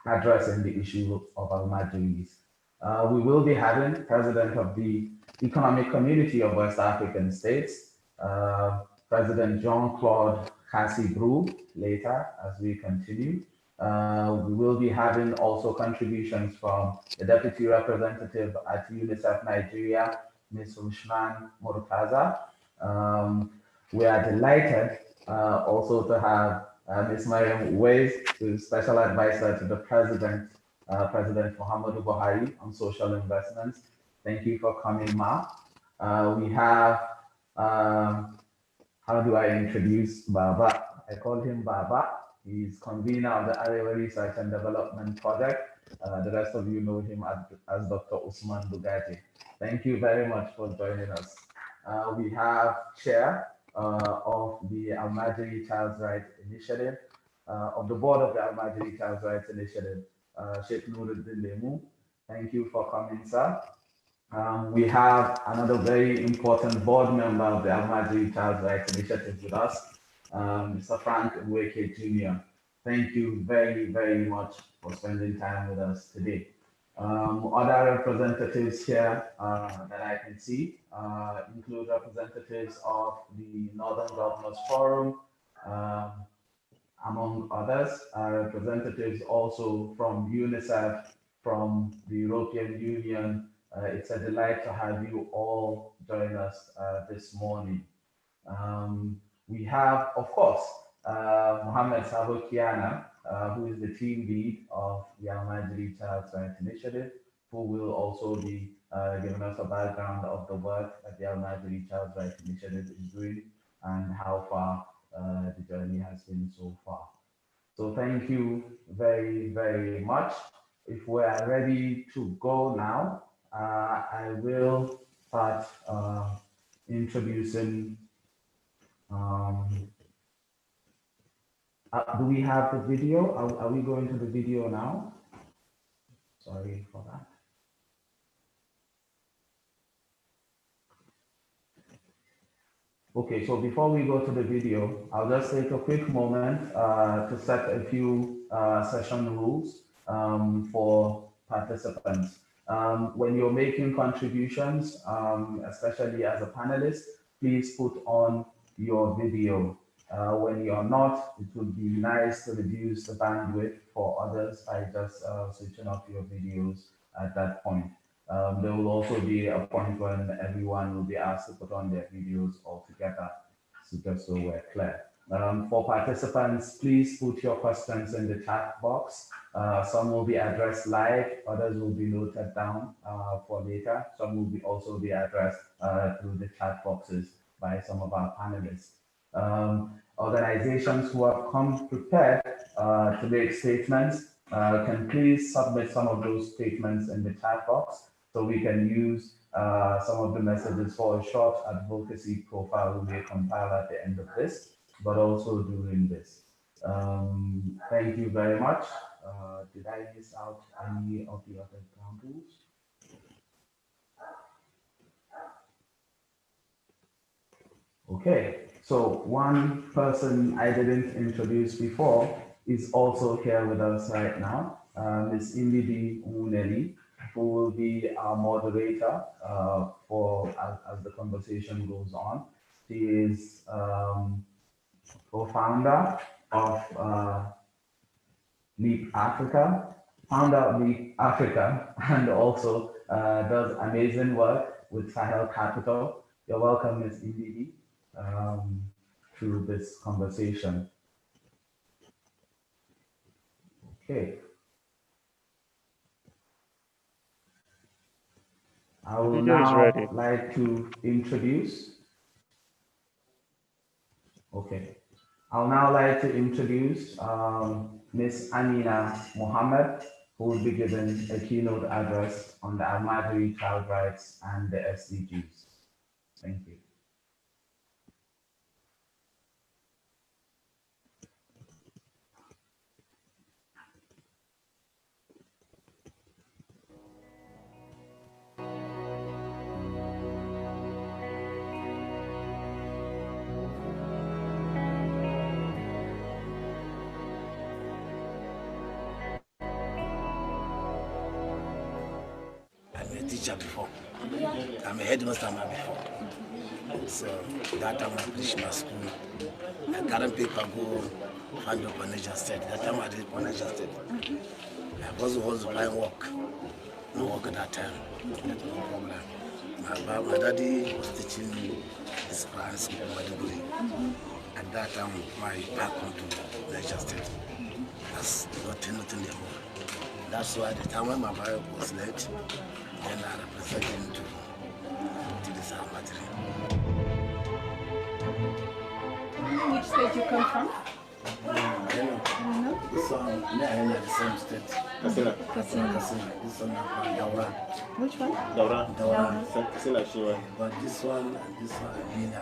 addressing the issue of Almajiris. We will be having President of the Economic Community of West African States, President Jean-Claude Cassie later as we continue. We will be having also contributions from the Deputy Representative at UNICEF Nigeria, Ms. Ushman Murtaza. Um, we are delighted also to have Ms. Mariam Uwais, who is Special Advisor to the President, President Muhammadu Buhari on social investments. Thank you for coming, Ma. We have, how do I introduce Baba? I call him Baba. He's convener of the Arewa Research and Development Project. The rest of you know him as Dr. Usman Bugaji. Thank you very much for joining us. We have Chair of the Almajiri Child's Rights Initiative, of the board of the Almajiri Child's Rights Initiative, Sheikh Nuruddin Lemu. Thank you for coming, sir. We have another very important board member of the Almajiri Child's Rights Initiative with us, Mr. Frank Nweke Jr. Thank you very, very much for spending time with us today. Other representatives here that I can see include representatives of the Northern Governors Forum, among others, representatives also from UNICEF, from the European Union. It's a delight to have you all join us this morning. We have, of course, Mohammed Sabo Kiana, who is the team lead of the Almajiri Child's Rights Initiative, who will also be giving us a background of the work that the Almajiri Child's Rights Initiative is doing and how far the journey has been so far. So thank you very, very much. If we are ready to go now, I will start introducing. Do we have the video? Are we going to the video now? Sorry for that. Okay, so before we go to the video, I'll just take a quick moment to set a few session rules for participants. When you're making contributions, especially as a panelist, please put on your video. When you're not, it would be nice to reduce the bandwidth for others by just switching off your videos at that point. There will also be a point when everyone will be asked to put on their videos altogether, so just so we're clear. For participants, please put your questions in the chat box. Some will be addressed live, others will be noted down for later. Some will also be addressed through the chat boxes by some of our panelists. Organizations who have come prepared to make statements can please submit some of those statements in the chat box so we can use some of the messages for a short advocacy profile we may compile at the end of this, but also during this. Thank you very much. Did I miss out any of the other ground rules? Okay, so one person I didn't introduce before is also here with us right now, Ms. Indidi Uneli, who will be our moderator as the conversation goes on. She is co-founder of Leap Africa, founder of Leap Africa, and also does amazing work with Sahel Capital. You're welcome, Ms. Indidi, to this conversation. Okay. I will now like to introduce. Okay. I'll now like to introduce Ms. Amina Mohammed, who will be giving a keynote address on the Almajiri child rights and the SDGs. Thank you. teacher before. I'm a headmaster before. So that time I finished my school. I carried paper go find up on Niger State. That time I did on Niger State. I was applying work. No work at that time. That's no problem. My daddy was teaching his primary school in Maiduguri. At that time, my back went to Niger State. That's nothing anymore. That's why the time when my father was late, then I represented him to this armadillo. Which state you come from? This one, the same state. Katsina. This one, Daura. Which one? Daura. Katsina, Shiwa. But this one and this one, I mean,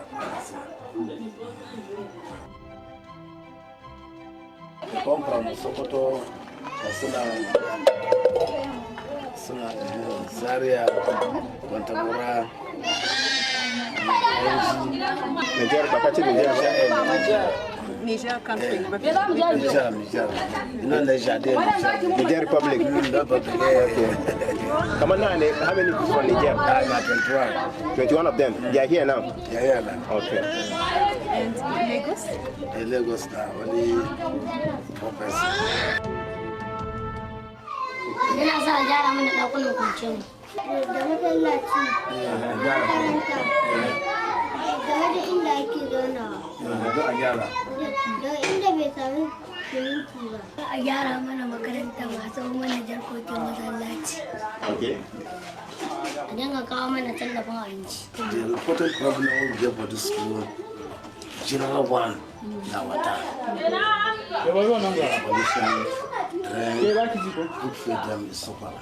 I come from Sokoto, Katsina, Zaria, Kwantagora, Niger, Bakachi, Niger country. Niger. You know Niger, Niger Republic. Come on now, how many people from Niger? I'm at 21. 21 of them. They are here now. They are here now. Okay. And Lagos? In Lagos now, only 4 persons. Ina sa a gyara mana ɗakunan kwanciyar da masallaci da makaranta game da inda ake zaunawa da inda bai sami siminti ba. A gyara mana makaranta masu mana jarkokin masallaci. Okay. A dinga kawo mana tallafin abinci. The important problem we get for this school, general one, now water. Pollution, drain, food for them is so bad.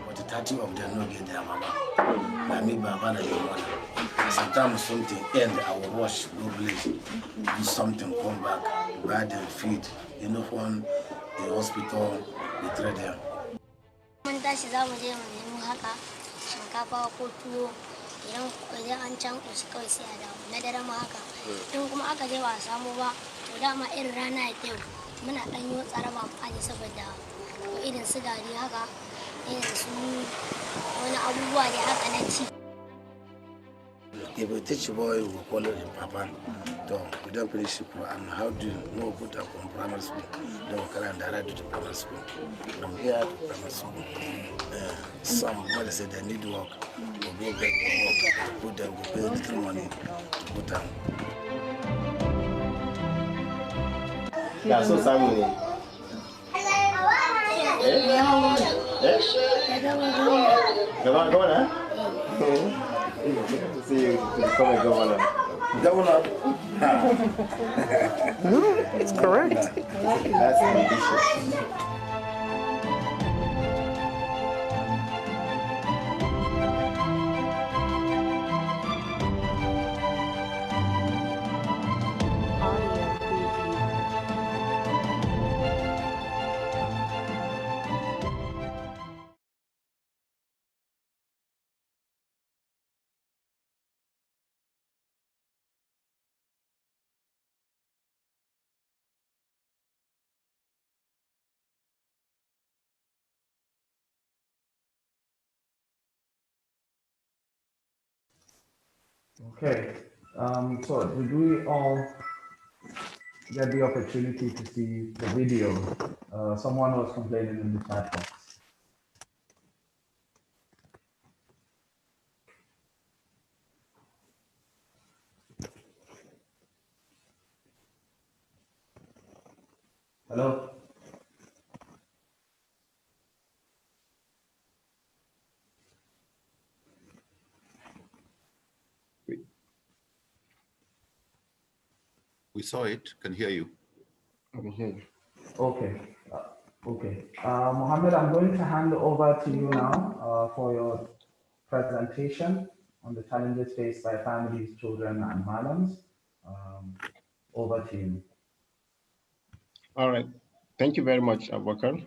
But the 30 of them not get their mama. I mean, Baba, your mother. Sometimes something end, I will rush, go village, do something, come back, buy them feed, from the hospital, we trade them. Mun tashi za mu je mu nemi haka shinkafa ko tuwo idan an can ƙoshi kawai sai a dawo na dare ma haka in kuma aka je ba a samu ba to dama irin rana ya yau muna ɗan yi tsaraba mu aje saboda irin su gari haka irin su wani abubuwa da haka na ci. If you teach a boy, we call it Papa. So we don't finish school. And how do you know put up from primary school? Don't carry and direct to primary school. From here to primary school. Somebody said they need work. We'll go back to work. Put them, we pay little money to put them. Yeah, so Simon. Governor? See you become a governor. Governor? No, it's correct. That's ambitious. Okay, so did we all get the opportunity to see the video? Someone was complaining in the chat box. Hello? We saw it, can hear you. I can hear you. Okay. Okay. Mohammed, I'm going to hand over to you now for your presentation on the challenges faced by families, children, and malams. Over to you. All right. Thank you very much, Abubakar.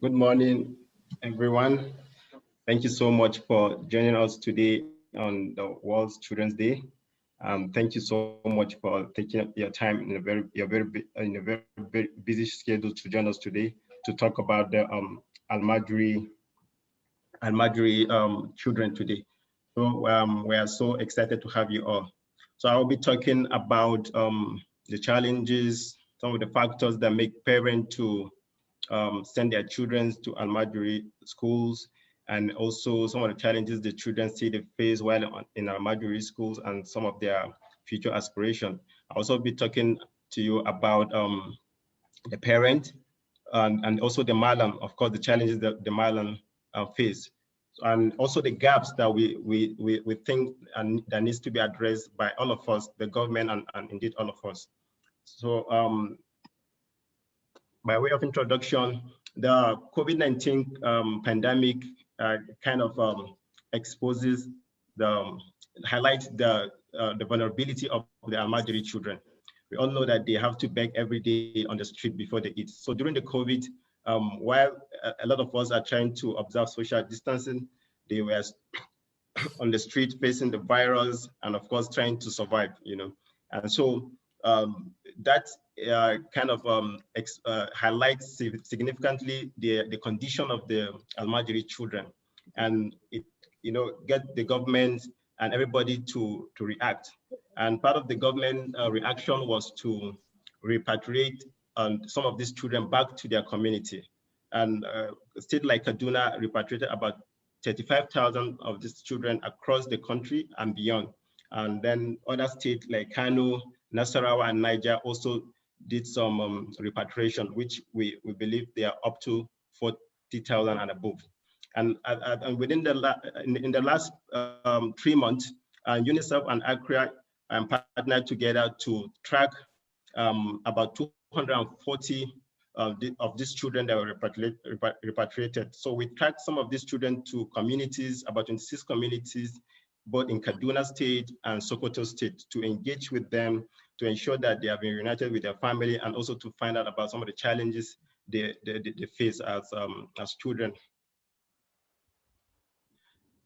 Good morning, everyone. Thank you so much for joining us today on the World Children's Day. Thank you so much for taking your time in a very busy schedule to join us today to talk about the Al-Madri children today. So we are so excited to have you all. So I will be talking about the challenges, some of the factors that make parents to send their children to Al-Madri schools, and also some of the challenges the children see they face while in Al-Madri schools and some of their future aspiration. I'll also be talking to you about the parent and also the Malam, of course, the challenges that the Malam face, and also the gaps that we think and that needs to be addressed by all of us, the government and indeed all of us. So by way of introduction, the COVID-19 pandemic kind of exposes highlights the vulnerability of the Al-Madri children. We all know that they have to beg every day on the street before they eat. So during the COVID, while a lot of us are trying to observe social distancing, they were on the street facing the virus and of course trying to survive, And so that kind of highlights significantly the condition of the Al-Madri children, and it get the government and everybody to react. And part of the government reaction was to repatriate some of these children back to their community. And a state like Kaduna repatriated about 35,000 of these children across the country and beyond. And then other states like Kano, Nasarawa, and Niger also did some repatriation, which we believe they are up to 40,000 and above. And within in the last 3 months, UNICEF and ACRA partnered together to track about 240 of these children that were repatriated. So we tracked some of these children to communities, about 26 communities, both in Kaduna State and Sokoto State, to engage with them, to ensure that they have been reunited with their family, and also to find out about some of the challenges they face as children.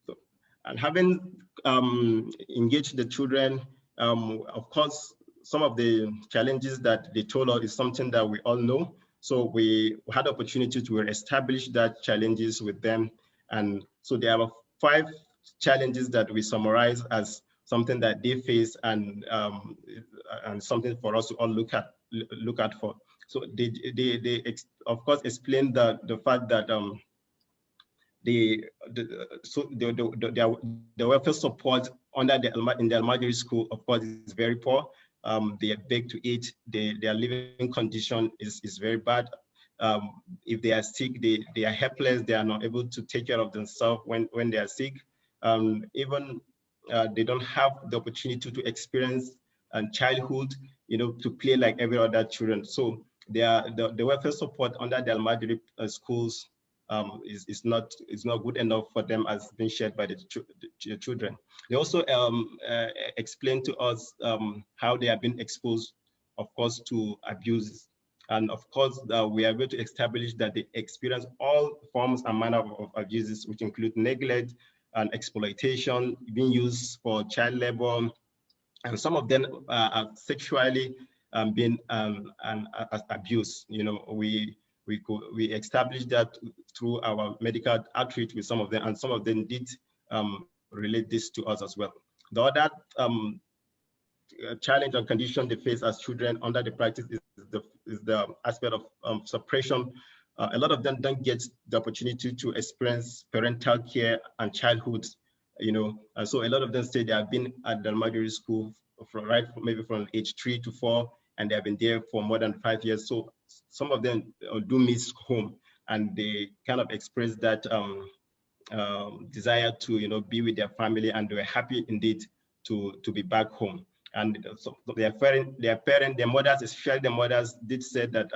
So, and having engaged the children, of course, some of the challenges that they told us is something that we all know. So we had the opportunity to establish that challenges with them. And so there are 5 challenges that we summarize as something that they face and something for us to all look at for. So they of course explain the fact that the welfare support in the Al-Madri school, of course, is very poor. They beg to eat. Their living condition is very bad. If they are sick, they are helpless. They are not able to take care of themselves when they are sick. Even they don't have the opportunity to experience childhood, to play like every other children. So the welfare support under the Al-Madri schools is not good enough for them, as been shared by the children. They also explained to us how they have been exposed, of course, to abuse. And of course, we are able to establish that they experience all forms and manner of abuses, which include neglect and exploitation, being used for child labor, and some of them are sexually being abused. We established that through our medical outreach with some of them, and some of them did relate this to us as well. The other challenge and condition they face as children under the practice is the aspect of suppression. A lot of them don't get the opportunity to experience parental care and childhood, and so a lot of them say they have been at the Al-Madri school maybe from age 3 to 4, and they have been there for more than 5 years. So some of them do miss home, and they kind of express that desire to be with their family, and they were happy indeed to be back home. And so their mothers, especially the mothers, did say that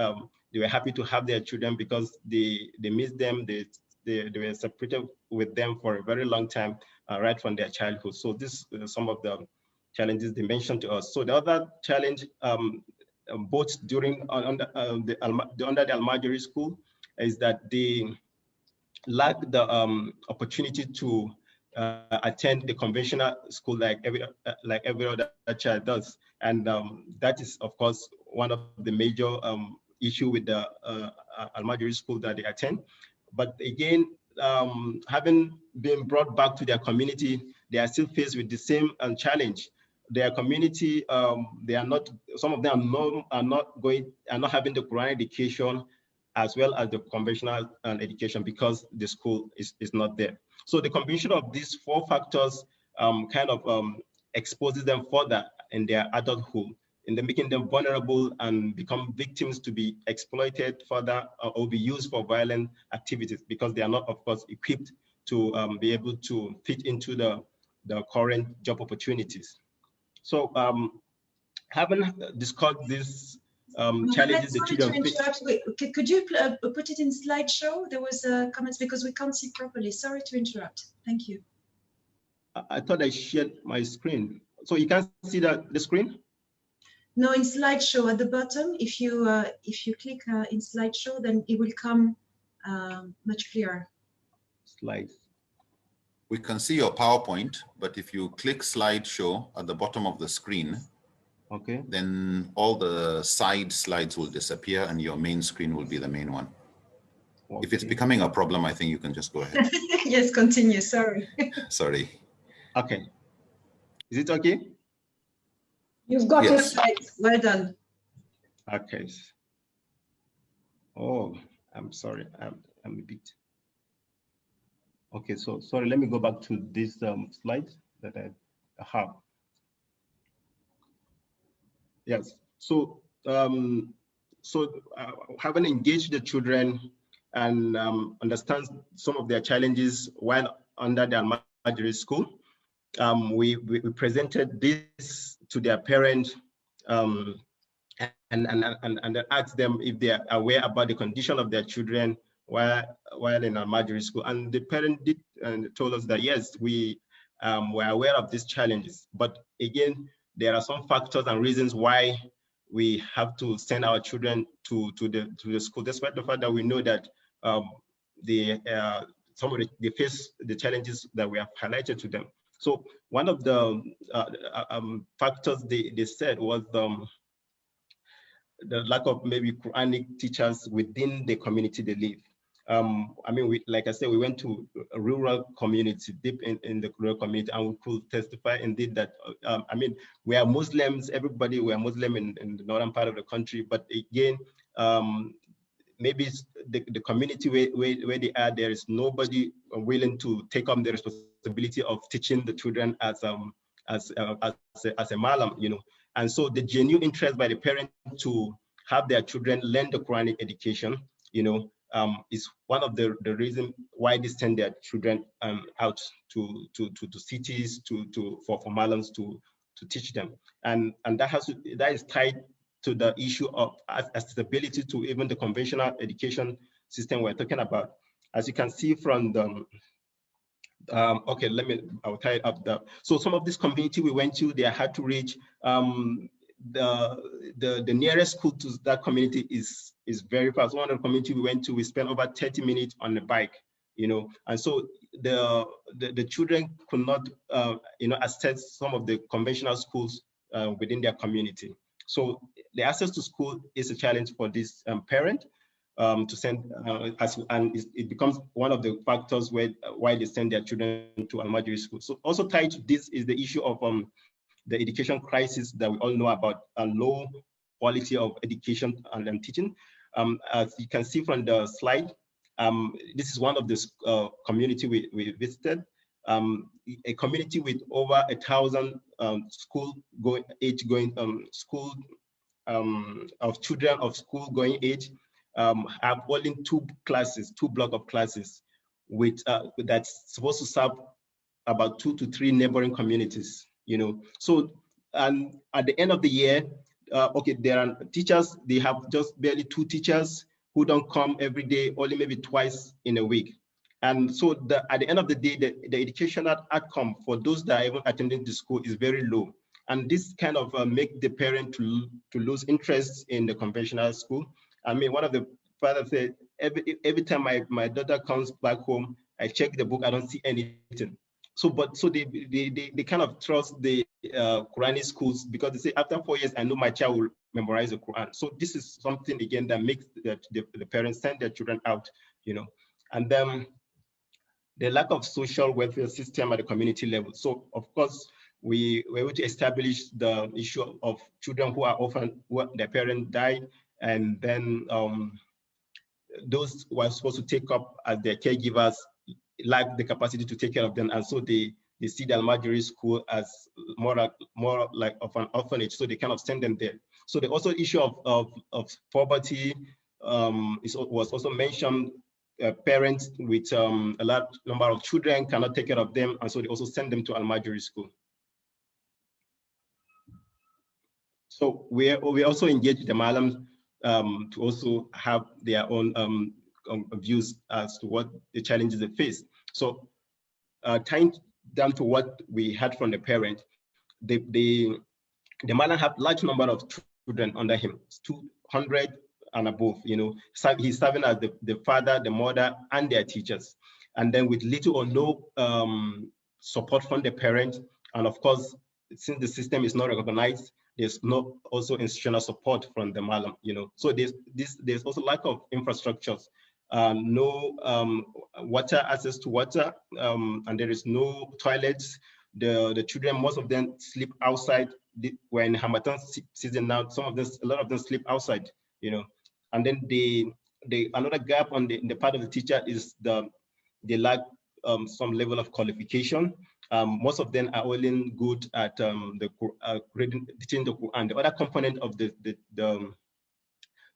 they were happy to have their children because they miss them. They were separated with them for a very long time, right from their childhood. So this some of the challenges they mentioned to us. So the other challenge, both during under the Al-Madri school, is that they lack the opportunity to attend the conventional school like every other child does. And that is, of course, one of the major issue with the Almajiri school that they attend. But again, having been brought back to their community, they are still faced with the same challenge. Their community, they are not. Some of them are not having the Quran education as well as the conventional education because the school is not there. So the combination of these four factors kind of exposes them further in their adulthood, and then making them vulnerable and become victims to be exploited further or be used for violent activities because they are not, of course, equipped to be able to fit into the current job opportunities. So having discussed these challenges the children face. Wait, could you put it in slideshow? There was comments because we can't see properly. Sorry to interrupt. Thank you. I thought I shared my screen. So you can't see the screen? No, in slideshow at the bottom. If you click in slideshow, then it will come much clearer. Slides. We can see your PowerPoint, but if you click slideshow at the bottom of the screen, okay, then all the side slides will disappear and your main screen will be the main one. Okay. If it's becoming a problem, I think you can just go ahead. Yes, continue. Sorry. Sorry. Okay. Is it okay? You've got your slides. Well done. Okay. Oh, I'm sorry. I'm a bit. Okay, so sorry, let me go back to this slide that I have. Yes, so having engaged the children and understand some of their challenges while under the Almajiri school, we presented this to their parents and asked them if they are aware about the condition of their children while in Almajiri school. And the parent did and told us that yes, we were aware of these challenges. But again, there are some factors and reasons why we have to send our children to the school, despite the fact that we know that they face the challenges that we have highlighted to them. So one of the factors they said was the lack of maybe Quranic teachers within the community they live. I mean, like I said, we went to a rural community, deep in the rural community, and we could testify indeed that, I mean, we are Muslims, everybody, we are Muslim in the northern part of the country, but again, maybe the community where they are, there is nobody willing to take on the responsibility of teaching the children as a malam, you know. And so the genuine interest by the parent to have their children learn the Quranic education, you know, is one of the reasons why they send their children out to cities for malams to teach them, and that is tied to the issue of accessibility to even the conventional education system we're talking about. As you can see from the okay, I'll tie it up. So some of this community we went to, they had to reach. The nearest school to that community is very far. So one of the community we went to, we spent over 30 minutes on the bike, you know, and so the children could not, you know, access some of the conventional schools within their community. So the access to school is a challenge for this parent to send, and it becomes one of the factors why they send their children to Almajiri school. So also tied to this is the issue of the education crisis that we all know about, a low quality of education and teaching. As you can see from the slide, this is one of the community we visited, a community with over 1,000 of children of school going age, have only two block of classes with that's supposed to serve about 2 to 3 neighboring communities, you know. So, and at the end of the year, okay, there are teachers, they have just barely 2 teachers who don't come every day, only maybe twice in a week. And so at the end of the day, the educational outcome for those that are even attending the school is very low. And this kind of make the parent to lose interest in the conventional school. I mean, one of the fathers said, every time my daughter comes back home, I check the book, I don't see anything. So they kind of trust the Quranic schools because they say after 4 years, I know my child will memorize the Quran. So this is something again that makes the parents send their children out, and then the lack of social welfare system at the community level. So of course, we were able to establish the issue of children who are often, their parents died, and then those who are supposed to take up as their caregivers lack the capacity to take care of them, and so they see the Al-Majri school as more like of an orphanage, so they kind of send them there. So the also issue of poverty was also mentioned. Parents with a large number of children cannot take care of them, and so they also send them to Al-Majri school. So we also engage the Malams to also have their own views as to what the challenges they face. So tying down to what we had from the parent, the Malam have large number of children under him, 200 and above, he's serving as the father, the mother, and their teachers. And then with little or no support from the parent, and of course, since the system is not recognized, there's no also institutional support from the Malam, So there's also lack of infrastructures, no water, access to water, and there is no toilets. The children, most of them sleep outside. We're in Hamatan season now, a lot of them sleep outside, And then another gap in the part of the teacher is they lack some level of qualification. Most of them are only good at teaching the Quran. The other component of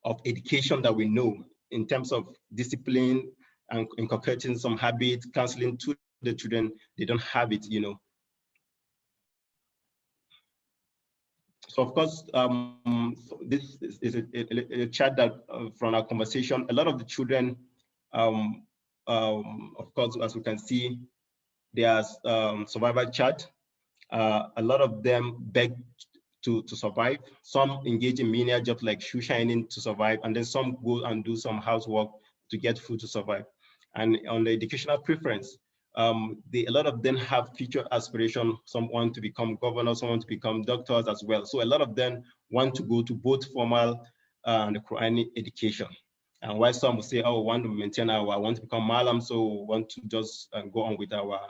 of education that we know in terms of discipline and inculcating some habits, counseling to the children, they don't have it, So of course, this is a chat that from our conversation, a lot of the children, of course, as we can see, there's survival chat. A lot of them beg to survive. Some engage in menial jobs like shoe shining to survive, and then some go and do some housework to get food to survive. And on the educational preference, a lot of them have future aspiration. Some want to become governors, some want to become doctors as well. So a lot of them want to go to both formal and the Quranic education. And while some will say, oh, I want to maintain I want to become Malam, so we want to just go on with our,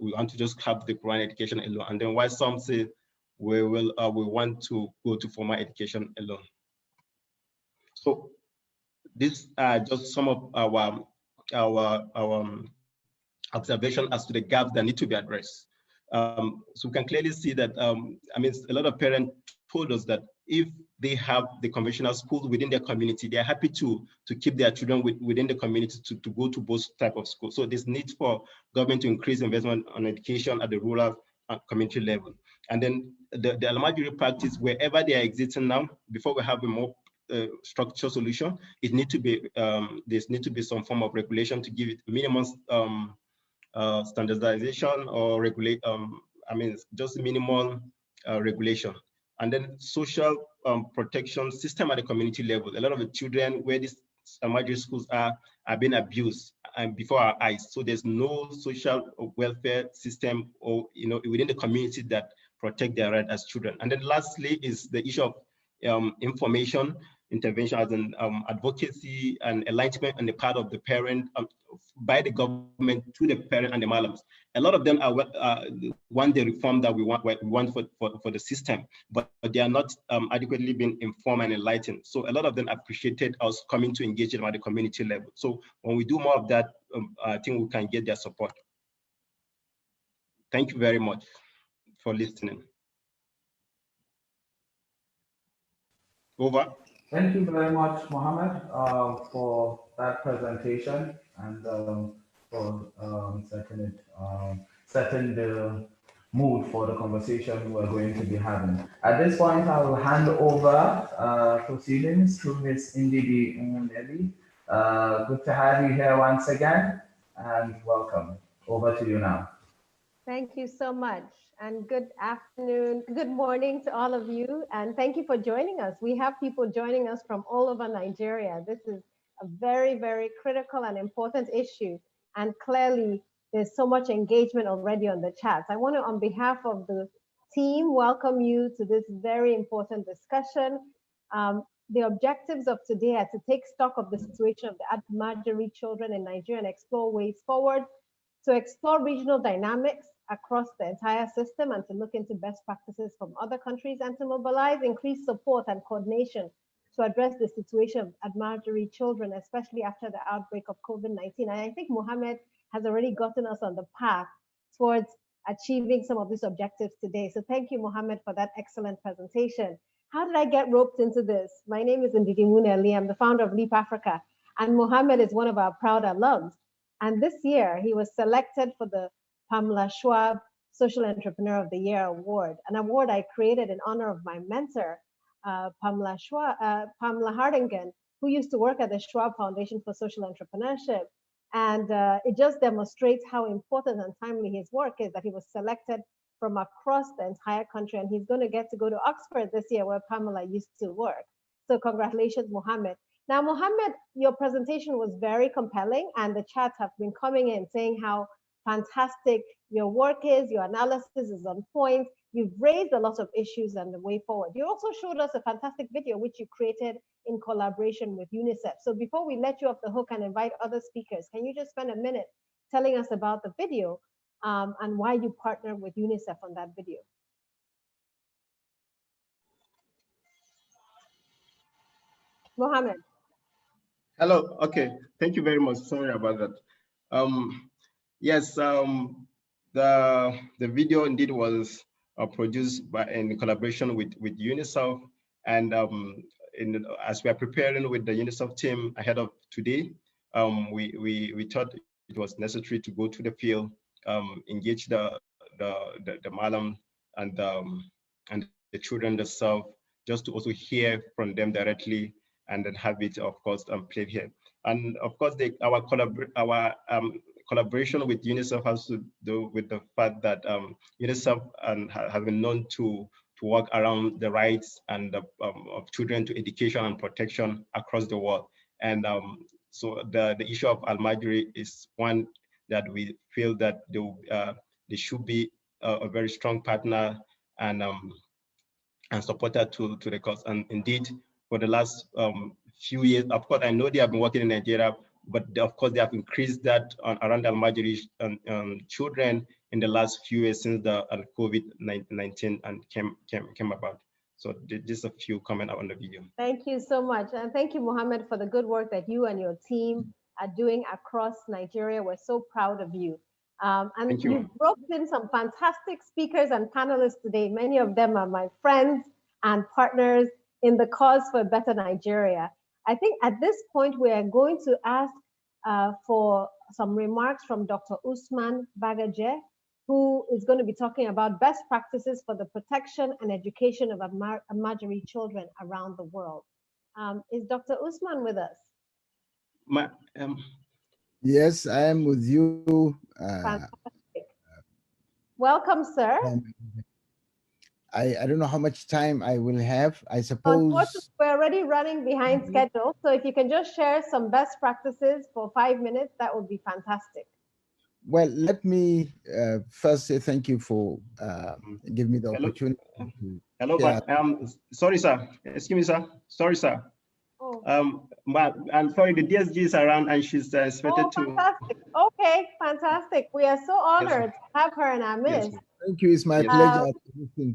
we want to just have the Quran education alone. And then while some say, we want to go to formal education alone. So these are just some of our observation as to the gaps that need to be addressed. So we can clearly see that, a lot of parents told us that if they have the conventional schools within their community, they're happy to keep their children within the community to go to both type of schools. So there's need for government to increase investment on education at the rural community level. And then the Al-Majri practice, wherever they are existing now, before we have a more structural solution, it need to be there's need to be some form of regulation to give it minimum standardization or regulate. Just minimal regulation, and then social protection system at the community level. A lot of the children where these Al-Majri schools are being abused before our eyes. So there's no social welfare system or within the community that protect their right as children. And then lastly is the issue of information intervention as an advocacy and enlightenment on the part of the parent by the government to the parent and the Malams. A lot of them are want the reform that we want for the system, but they are not adequately being informed and enlightened. So a lot of them appreciated us coming to engage them at the community level. So when we do more of that, I think we can get their support. Thank you very much for listening. Over. Thank you very much, Mohammed, for that presentation and for setting the mood for the conversation we're going to be having. At this point, I will hand over proceedings to Ms. Ndidi Nguneli. Good to have you here once again, and welcome. Over to you now. Thank you so much. And good afternoon, good morning to all of you. And thank you for joining us. We have people joining us from all over Nigeria. This is a very, very critical and important issue. And clearly, There's so much engagement already on the chats. I want to, on behalf of the team, welcome you to this very important discussion. The objectives of today are to take stock of the situation of the Almajiri children in Nigeria and explore ways forward, to explore regional dynamics across the entire system and to look into best practices from other countries and to mobilize increased support and coordination to address the situation of Almajiri children, especially after the outbreak of COVID-19. And I think Mohammed has already gotten us on the path towards achieving some of these objectives today. So thank you, Mohammed, for that excellent presentation. How did I get roped into this? My name is Ndidi Mune Ali. I'm the founder of Leap Africa, and Mohammed is one of our proud alums. And this year, he was selected for the Pamela Schwab Social Entrepreneur of the Year Award, an award I created in honor of my mentor, Pamela Hardingen, who used to work at the Schwab Foundation for Social Entrepreneurship. And it just demonstrates how important and timely his work is, that he was selected from across the entire country, and he's going to get to go to Oxford this year where Pamela used to work. So congratulations, Mohammed. Now, Mohammed, your presentation was very compelling, and the chats have been coming in saying how fantastic your work is, your analysis is on point, you've raised a lot of issues and the way forward. You also showed us a fantastic video which you created in collaboration with UNICEF. So before we let you off the hook and invite other speakers, can you just spend a minute telling us about the video and why you partnered with UNICEF on that video? Mohammed. Hello. Okay. Thank you very much. Sorry about that. Yes. The video indeed was produced in collaboration with UNICEF, and as we are preparing with the UNICEF team ahead of today, we thought it was necessary to go to the field, engage the madam and the children themselves, just to also hear from them directly, and then have it, of course, played here. And of course, our collaboration with UNICEF has to do with the fact that UNICEF has been known to work around the rights and of children to education and protection across the world. And so the issue of Almajiri is one that we feel that they should be a very strong partner and supporter to the cause. And indeed, for the last few years, of course, I know they have been working in Nigeria, but of course they have increased that around Almajiri children in the last few years since the COVID-19 and came about. So just a few comments on the video. Thank you so much. And thank you, Mohammed, for the good work that you and your team are doing across Nigeria. We're so proud of you. And you've brought in some fantastic speakers and panelists today. Many of them are my friends and partners in the cause for a better Nigeria. I think at this point, we are going to ask for some remarks from Dr. Usman Bagaje, who is going to be talking about best practices for the protection and education of Almajiri children around the world. Is Dr. Usman with us? Yes, I am with you. Fantastic. Welcome, sir. I don't know how much time I will have. I suppose unfortunately, we're already running behind schedule. So if you can just share some best practices for 5 minutes, that would be fantastic. Well, let me first say thank you for giving me the opportunity. Hello, but sorry, sir. Excuse me, sir. Sorry, sir. Oh. But I'm sorry, the DSG is around and she's expected to. Fantastic. Okay, fantastic. We are so honored to have her in our midst. Yes. Thank you. It's my pleasure.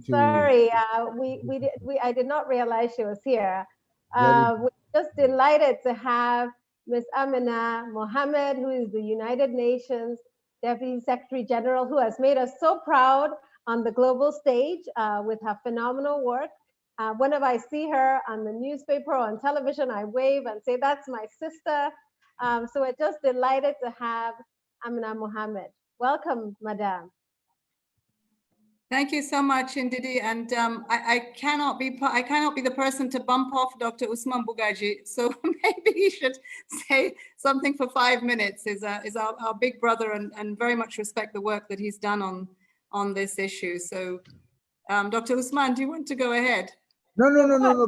Sorry, I did not realize she was here. We're just delighted to have Ms. Amina Mohammed, who is the United Nations Deputy Secretary General, who has made us so proud on the global stage with her phenomenal work. Whenever I see her on the newspaper or on television, I wave and say, that's my sister. So we're just delighted to have Amina Mohammed. Welcome, Madam. Thank you so much, Ndidi. And I cannot be the person to bump off Dr. Usman Bugaji. So maybe he should say something for 5 minutes. Is our big brother and very much respect the work that he's done on this issue. So Dr. Usman, do you want to go ahead? No.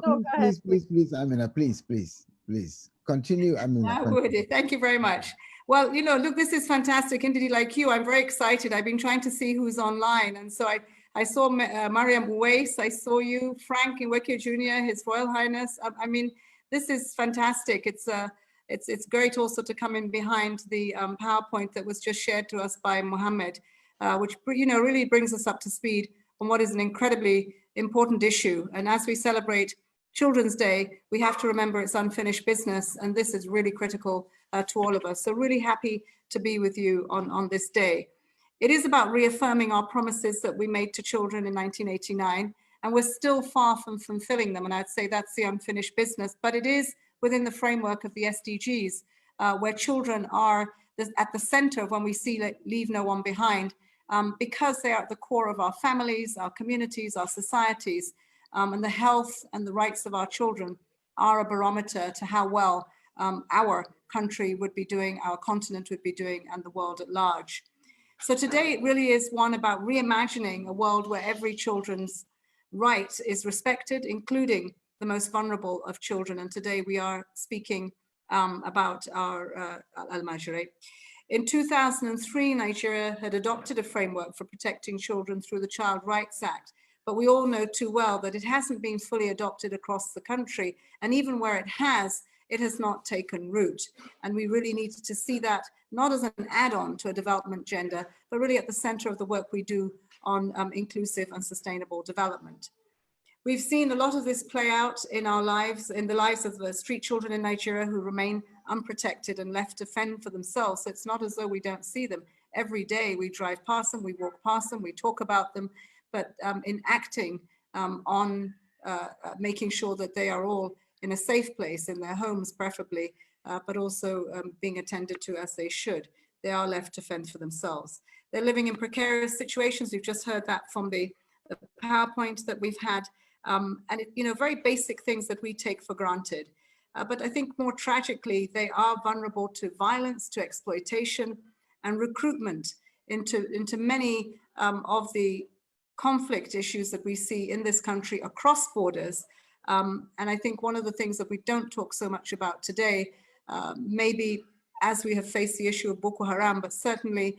Please, Amina, please. Continue, Amina. I would. Thank you very much. Well, you know, look, this is fantastic. Indeed, like you, I'm very excited. I've been trying to see who's online. And so I saw Mariam Uwais, I saw you, Frank Nweke Jr., His Royal Highness. I mean, this is fantastic. It's great also to come in behind the PowerPoint that was just shared to us by Mohammed, which, you know, really brings us up to speed on what is an incredibly important issue. And as we celebrate Children's Day, we have to remember it's unfinished business, and this is really critical to all of us. So really happy to be with you on this day. It is about reaffirming our promises that we made to children in 1989, and we're still far from fulfilling them. And I'd say that's the unfinished business, but it is within the framework of the SDGs, where children are at the center of when we see Leave No One Behind, because they are at the core of our families, our communities, our societies, and the health and the rights of our children are a barometer to how well our country would be doing, our continent would be doing, and the world at large. So today it really is one about reimagining a world where every children's right is respected, including the most vulnerable of children. And today we are speaking about our Al-Majri. In 2003, Nigeria had adopted a framework for protecting children through the Child Rights Act. But we all know too well that it hasn't been fully adopted across the country. And even where it has not taken root. And we really need to see that not as an add-on to a development agenda, but really at the center of the work we do on inclusive and sustainable development. We've seen a lot of this play out in our lives, in the lives of the street children in Nigeria who remain unprotected and left to fend for themselves. So it's not as though we don't see them. Every day we drive past them, we walk past them, we talk about them, but in acting on making sure that they are all in a safe place, in their homes preferably, but also being attended to as they should. They are left to fend for themselves. They're living in precarious situations. We've just heard that from the PowerPoint that we've had. And you know, very basic things that we take for granted. But I think more tragically, they are vulnerable to violence, to exploitation, and recruitment into many of the conflict issues that we see in this country across borders. And I think one of the things that we don't talk so much about today, maybe as we have faced the issue of Boko Haram, but certainly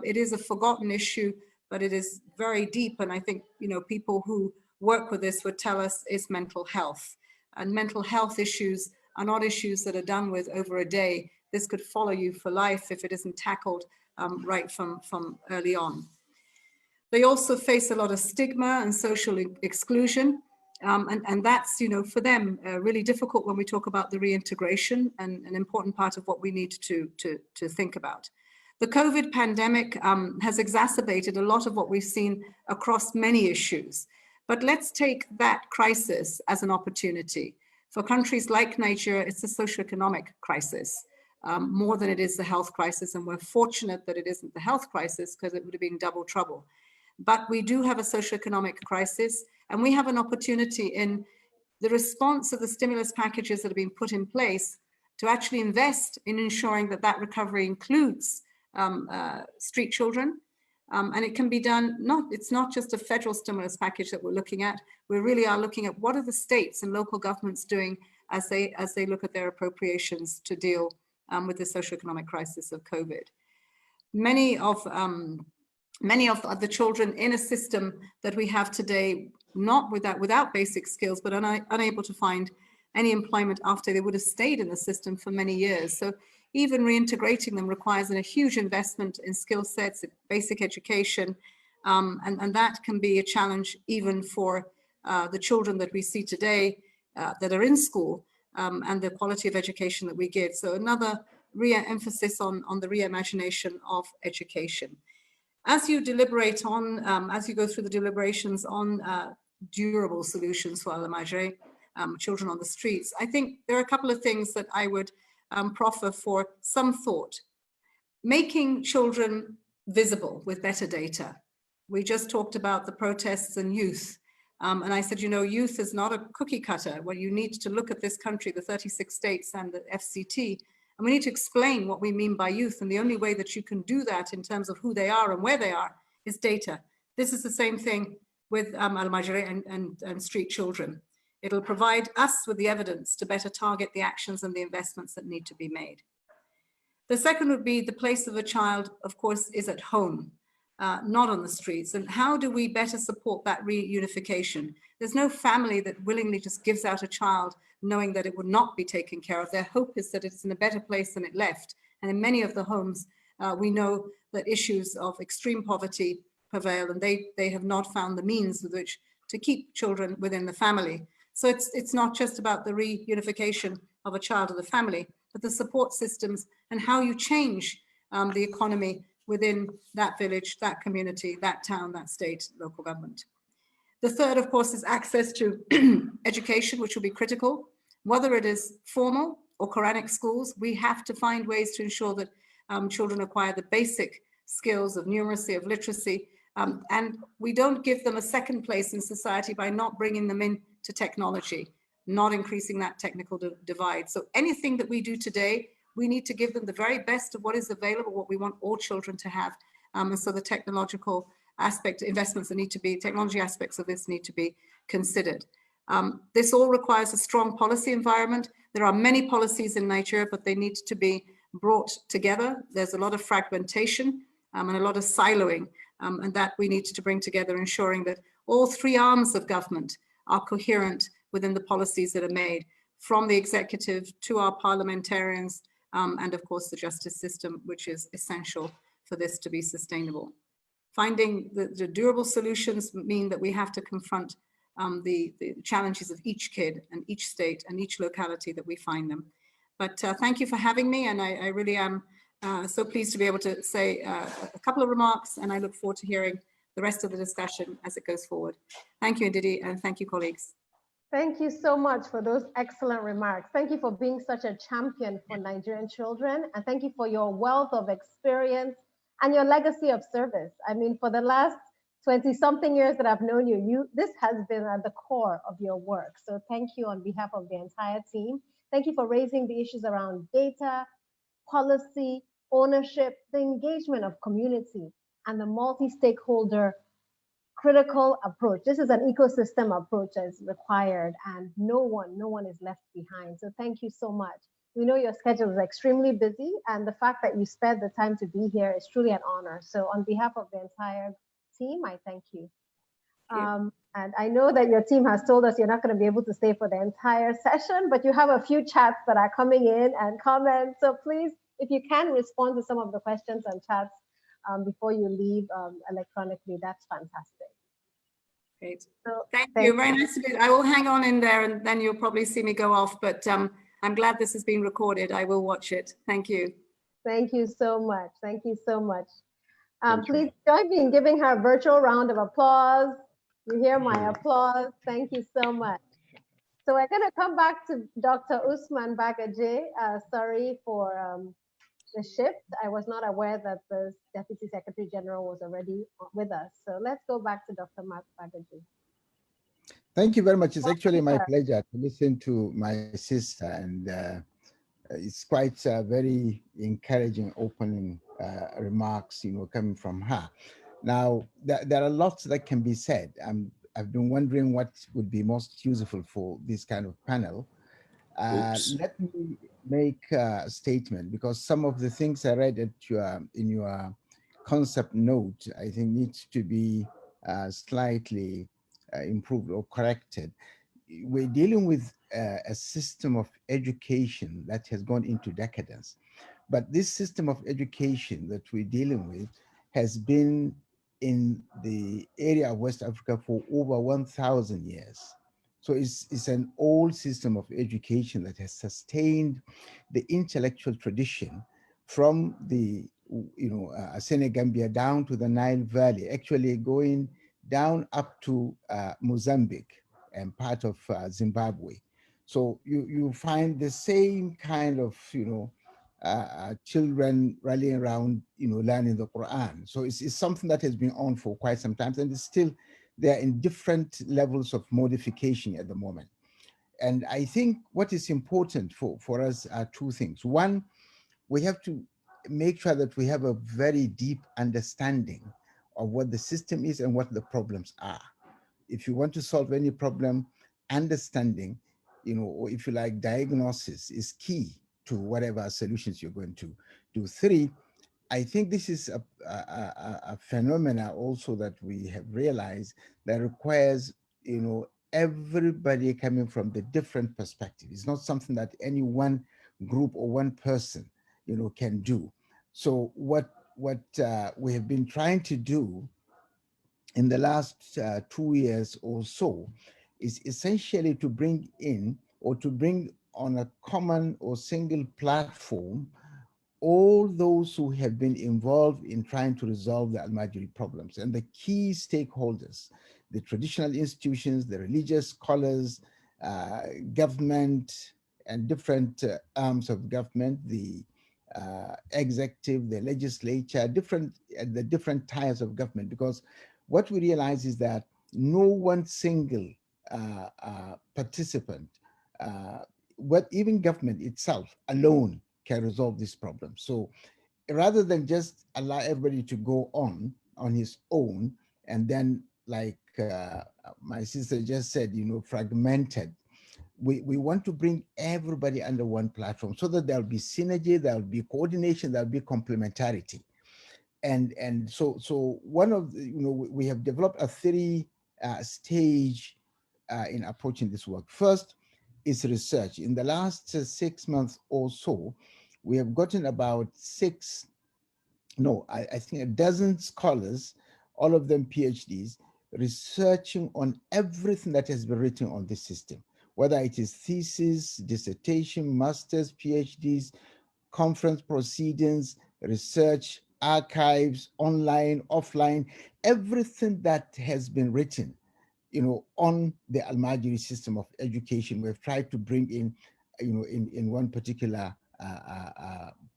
it is a forgotten issue, but it is very deep. And I think, you know, people who work with this would tell us is mental health. And mental health issues are not issues that are done with over a day. This could follow you for life if it isn't tackled right from early on. They also face a lot of stigma and social exclusion. And that's, you know, for them really difficult when we talk about the reintegration, and an important part of what we need to think about. The COVID pandemic has exacerbated a lot of what we've seen across many issues. But let's take that crisis as an opportunity. For countries like Nigeria, it's a socioeconomic crisis more than it is the health crisis. And we're fortunate that it isn't the health crisis, because it would have been double trouble. But we do have a socioeconomic crisis, and we have an opportunity in the response of the stimulus packages that have been put in place to actually invest in ensuring that that recovery includes street children. And it can be done, it's not just a federal stimulus package that we're looking at. We really are looking at what are the states and local governments doing as they look at their appropriations to deal with the socioeconomic crisis of COVID. Many of the children in a system that we have today, not without basic skills, but unable to find any employment after they would have stayed in the system for many years. So even reintegrating them requires a huge investment in skill sets, basic education, and that can be a challenge even for the children that we see today that are in school, and the quality of education that we give. So another emphasis on the reimagination of education. As you deliberate on, as you go through the deliberations on durable solutions for Al-Majri, children on the streets, I think there are a couple of things that I would proffer for some thought. Making children visible with better data. We just talked about the protests and youth. And I said, you know, youth is not a cookie cutter. Well, you need to look at this country, the 36 states and the FCT, and we need to explain what we mean by youth. And the only way that you can do that in terms of who they are and where they are is data. This is the same thing with Al-Majri and street children. It'll provide us with the evidence to better target the actions and the investments that need to be made. The second would be the place of a child, of course, is at home, not on the streets. And how do we better support that reunification? There's no family that willingly just gives out a child knowing that it would not be taken care of. Their hope is that it's in a better place than it left. And in many of the homes, we know that issues of extreme poverty prevail, and they have not found the means with which to keep children within the family. So it's not just about the reunification of a child or the family, but the support systems and how you change the economy within that village, that community, that town, that state, local government. The third, of course, is access to education, which will be critical. Whether it is formal or Quranic schools, we have to find ways to ensure that children acquire the basic skills of numeracy, of literacy, and we don't give them a second place in society by not bringing them into technology, not increasing that technical divide. So anything that we do today, we need to give them the very best of what is available, what we want all children to have. And so the technological aspect, investments that need to be, technology aspects of this need to be considered. This all requires a strong policy environment. There are many policies in Nigeria, but they need to be brought together. There's a lot of fragmentation and a lot of siloing, and that we need to bring together, ensuring that all three arms of government are coherent within the policies that are made, from the executive to our parliamentarians, and of course the justice system, which is essential for this to be sustainable. Finding the durable solutions mean that we have to confront the challenges of each kid and each state and each locality that we find them. But thank you for having me, and I really am so pleased to be able to say a couple of remarks, and I look forward to hearing the rest of the discussion as it goes forward. Thank you, Ndidi, and thank you, colleagues. Thank you so much for those excellent remarks. Thank you for being such a champion for Nigerian children, and thank you for your wealth of experience and your legacy of service. I mean, for the last 20-something years that I've known you, this has been at the core of your work. So thank you on behalf of the entire team. Thank you for raising the issues around data, policy, ownership, the engagement of community, and the multi-stakeholder critical approach. This is an ecosystem approach as required, and no one is left behind. So thank you so much. We know your schedule is extremely busy, and the fact that you spared the time to be here is truly an honor. So on behalf of the entire team, I thank you. And I know that your team has told us you're not going to be able to stay for the entire session, but you have a few chats that are coming in and comments. So please, if you can respond to some of the questions and chats before you leave electronically, that's fantastic. Great. So, thank you. Very nice to be. I will hang on in there, and then you'll probably see me go off. But I'm glad this is being recorded. I will watch it. Thank you. Thank you so much. Thank you so much. Please join me in giving her a virtual round of applause. You hear my applause. Thank you so much. So we're going to come back to Dr. Usman Bagaje. Sorry for the shift. I was not aware that the Deputy Secretary General was already with us. So let's go back to Dr. Mark Bagaje. Thank you very much. It's actually my pleasure to listen to my sister, and it's quite very encouraging opening remarks, coming from her. Now, there are lots that can be said. I've been wondering what would be most useful for this kind of panel. Let me make a statement, because some of the things I read in your concept note, I think needs to be slightly improved or corrected. We're dealing with a system of education that has gone into decadence. But this system of education that we're dealing with has been in the area of West Africa for over 1,000 years. So it's an old system of education that has sustained the intellectual tradition from the Senegambia down to the Nile Valley, actually going down up to Mozambique and part of Zimbabwe. So you find the same kind of children rallying around, learning the Quran. So it's something that has been on for quite some time, and it's still there in different levels of modification at the moment. And I think what is important for us are two things. One, we have to make sure that we have a very deep understanding of what the system is and what the problems are. If you want to solve any problem, understanding, or if you like, diagnosis is key to whatever solutions you're going to do. Three, I think this is a phenomena also that we have realized that requires, everybody coming from the different perspective. It's not something that any one group or one person, can do. So what we have been trying to do in the last 2 years or so is essentially to bring in or to bring on a common or single platform all those who have been involved in trying to resolve the Al-Majri problems and the key stakeholders, the traditional institutions, the religious scholars, government and different arms of government, the executive, the legislature, the different tiers of government, because what we realize is that no one single participant, even government itself alone can resolve this problem. So rather than just allow everybody to go on his own, and then like my sister just said, fragmented, we want to bring everybody under one platform so that there'll be synergy, there'll be coordination, there'll be complementarity. And so one of the, we have developed a stage in approaching this work. First is research. In the last 6 months or so, we have gotten about I think a dozen scholars, all of them PhDs, researching on everything that has been written on this system, whether it is thesis, dissertation, masters, PhDs, conference proceedings, research, archives, online, offline, everything that has been written, on the Al-Majri system of education, we've tried to bring in, in one particular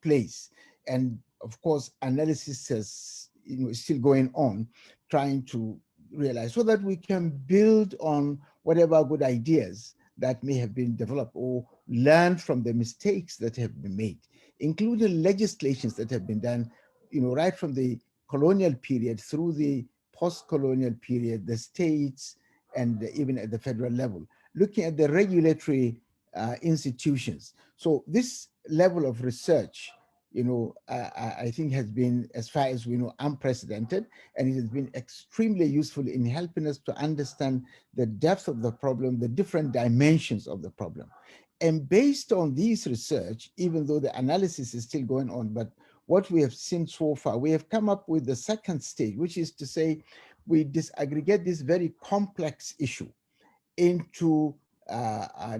place. And of course, analysis is still going on, trying to realize so that we can build on whatever good ideas that may have been developed or learn from the mistakes that have been made, including legislations that have been done, right from the colonial period through the post-colonial period, the states, and even at the federal level, looking at the regulatory institutions. So this level of research, I think has been, as far as we know, unprecedented, and it has been extremely useful in helping us to understand the depth of the problem, the different dimensions of the problem. And based on this research, even though the analysis is still going on, but what we have seen so far, we have come up with the second stage, which is to say, we disaggregate this very complex issue into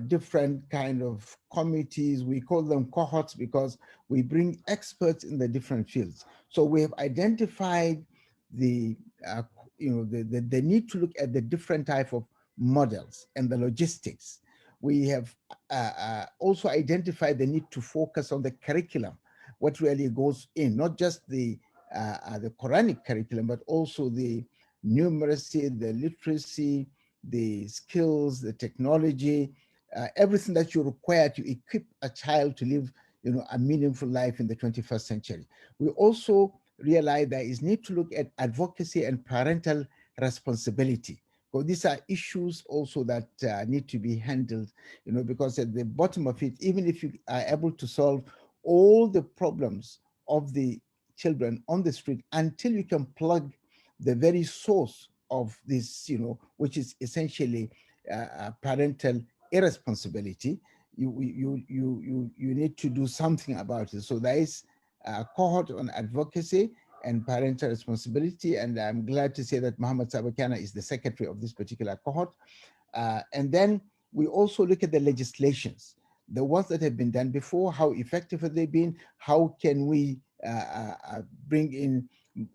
different kind of committees. We call them cohorts because we bring experts in the different fields. So we have identified the need to look at the different type of models and the logistics. We have also identified the need to focus on the curriculum, what really goes in, not just the Quranic curriculum, but also the numeracy, the literacy, the skills, the technology, everything that you require to equip a child to live, a meaningful life in the 21st century. We also realize there is need to look at advocacy and parental responsibility. So these are issues also that need to be handled, because at the bottom of it, even if you are able to solve all the problems of the children on the street, until you can plug the very source of this, which is essentially parental irresponsibility, you need to do something about it. So there is a cohort on advocacy and parental responsibility, and I'm glad to say that Muhammad Sabakana is the secretary of this particular cohort. And then we also look at the legislations, the ones that have been done before, how effective have they been, how can we bring in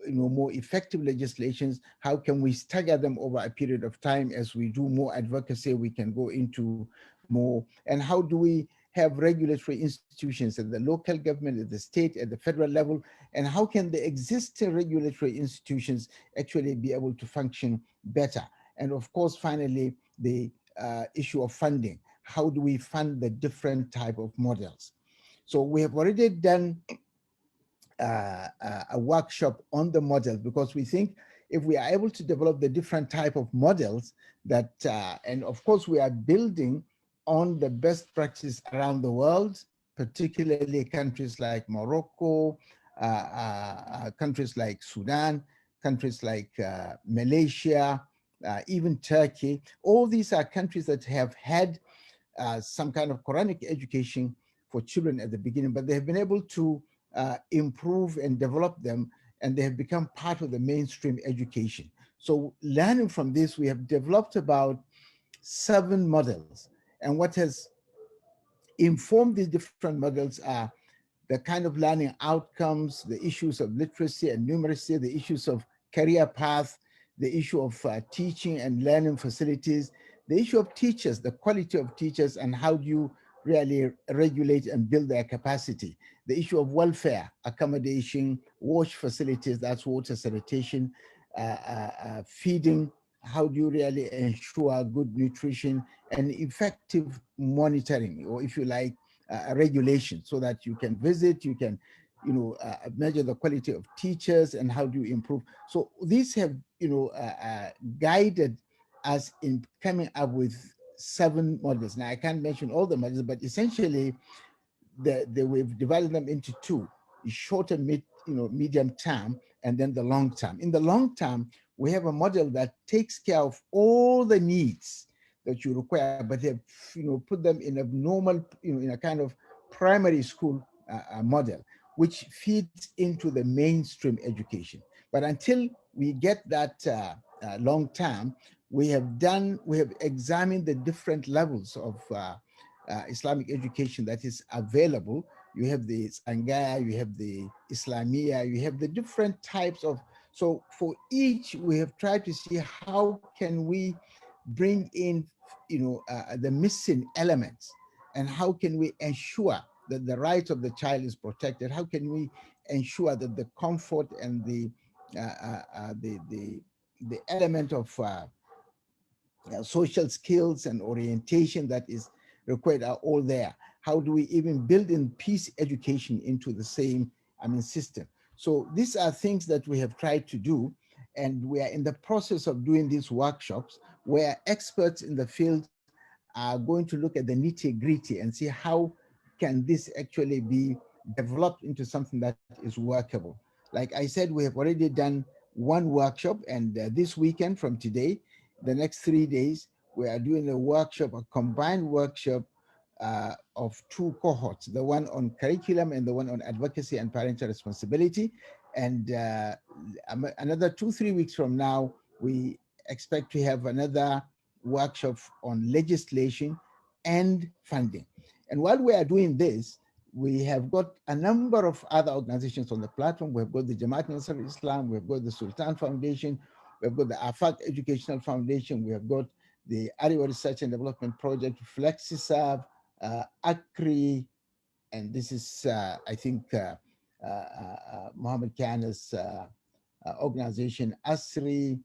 more effective legislations, how can we stagger them over a period of time. As we do more advocacy, we can go into more, and how do we have regulatory institutions at the local government, at the state, at the federal level, and how can the existing regulatory institutions actually be able to function better. And of course, finally, the issue of funding. How do we fund the different type of models? So we have already done a workshop on the models, because we think if we are able to develop the different type of models that, and of course we are building on the best practice around the world, particularly countries like Morocco, countries like Sudan, countries like Malaysia, even Turkey. All these are countries that have had some kind of Quranic education for children at the beginning, but they have been able to improve and develop them, and they have become part of the mainstream education. So learning from this, we have developed about 7 models. And what has informed these different models are the kind of learning outcomes, the issues of literacy and numeracy, the issues of career path, the issue of teaching and learning facilities, the issue of teachers, the quality of teachers, and how do you really regulate and build their capacity, the issue of welfare, accommodation, wash facilities, that's water sanitation, feeding, how do you really ensure good nutrition and effective monitoring, or if you like, regulation, so that you can visit, you can, measure the quality of teachers and how do you improve. So these have, guided us in coming up with 7 models. Now I can't mention all the models, but essentially, we've divided them into 2: shorter, medium term, and then the long term. In the long term, we have a model that takes care of all the needs that you require, but have put them in a normal, in a kind of primary school model, which feeds into the mainstream education. But until we get that long term, we have examined the different levels of Islamic education that is available. You have the Sangaya, you have the Islamia, you have the different types of. So for each, we have tried to see how can we bring in, the missing elements, and how can we ensure that the rights of the child is protected? How can we ensure that the comfort and the element of social skills and orientation that is required are all there? How do we even build in peace education into the same, system? So these are things that we have tried to do, and we are in the process of doing these workshops where experts in the field are going to look at the nitty-gritty and see how can this actually be developed into something that is workable. Like I said, we have already done 1 workshop, and this weekend from today, the next 3 days, we are doing a workshop, a combined workshop of 2 cohorts, the one on curriculum and the one on advocacy and parental responsibility. And another 2-3 weeks from now, we expect to have another workshop on legislation and funding. And while we are doing this, we have got a number of other organizations on the platform. We've got the Jamaat Nasr Islam, we've got the Sultan Foundation, we've got the Afaq Educational Foundation, we have got the Arewa Research and Development Project, FlexiServe, ACRI, and this is, I think, Mohammed Kana's organization, ASRI,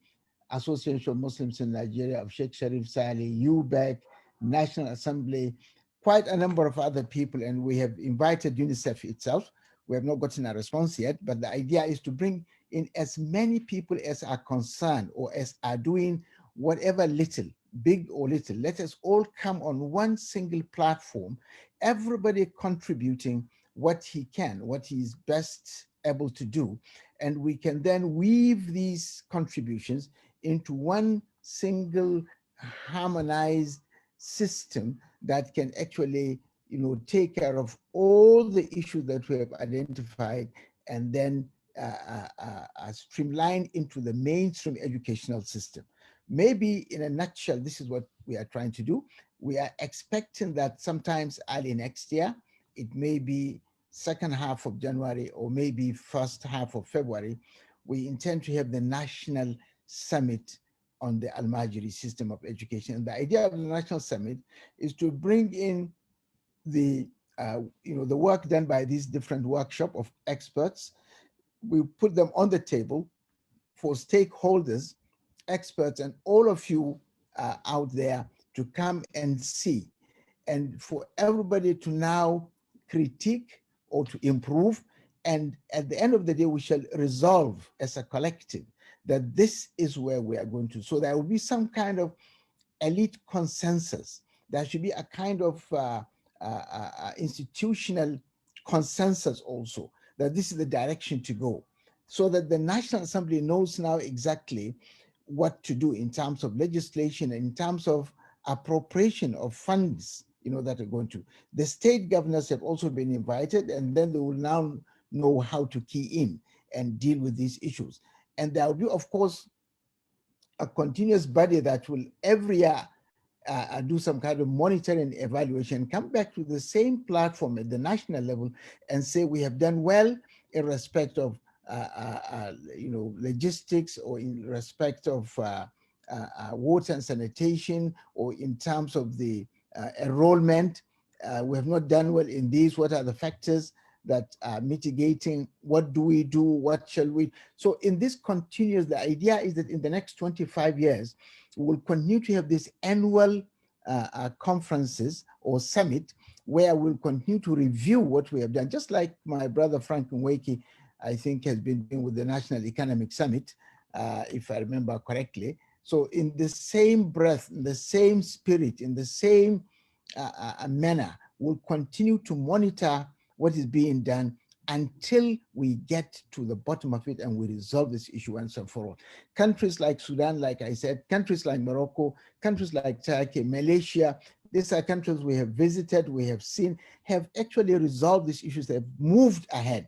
Association of Muslims in Nigeria of Sheikh Sharif Saleh, UBEC, National Assembly, quite a number of other people, and we have invited UNICEF itself. We have not gotten a response yet, but the idea is to bring in as many people as are concerned or as are doing whatever little, big or little. Let us all come on one single platform, everybody contributing what he can, what he is best able to do. And we can then weave these contributions into one single harmonized system that can actually, take care of all the issues that we have identified, and then streamline into the mainstream educational system. Maybe in a nutshell, this is what we are trying to do. We are expecting that sometimes early next year, it may be second half of January or maybe first half of February, we intend to have the national summit on the Al-Majri system of education. And the idea of the national summit is to bring in the the work done by these different workshop of experts. We put them on the table for stakeholders, experts, and all of you out there to come and see, and for everybody to now critique or to improve. And at the end of the day, we shall resolve as a collective that this is where we are going to. So there will be some kind of elite consensus. There should be a kind of institutional consensus also that this is the direction to go, so that the National Assembly knows now exactly what to do in terms of legislation, in terms of appropriation of funds, that are going to. The state governors have also been invited, and then they will now know how to key in and deal with these issues. And there will be, of course, a continuous body that will every year do some kind of monitoring evaluation, come back to the same platform at the national level and say we have done well in respect of logistics, or in respect of water and sanitation, or in terms of the enrollment. We have not done well in these. What are the factors that are mitigating? What do we do? What shall we? So in this continuous, the idea is that in the next 25 years, we will continue to have these annual conferences or summit where we'll continue to review what we have done, just like my brother Frank Nweke, I think, has been doing with the National Economic Summit, if I remember correctly. So in the same breath, in the same spirit, in the same manner, we'll continue to monitor what is being done until we get to the bottom of it and we resolve this issue once and for all. Countries like Sudan, like I said, countries like Morocco, countries like Turkey, Malaysia, these are countries we have visited, we have seen, have actually resolved these issues, they have moved ahead,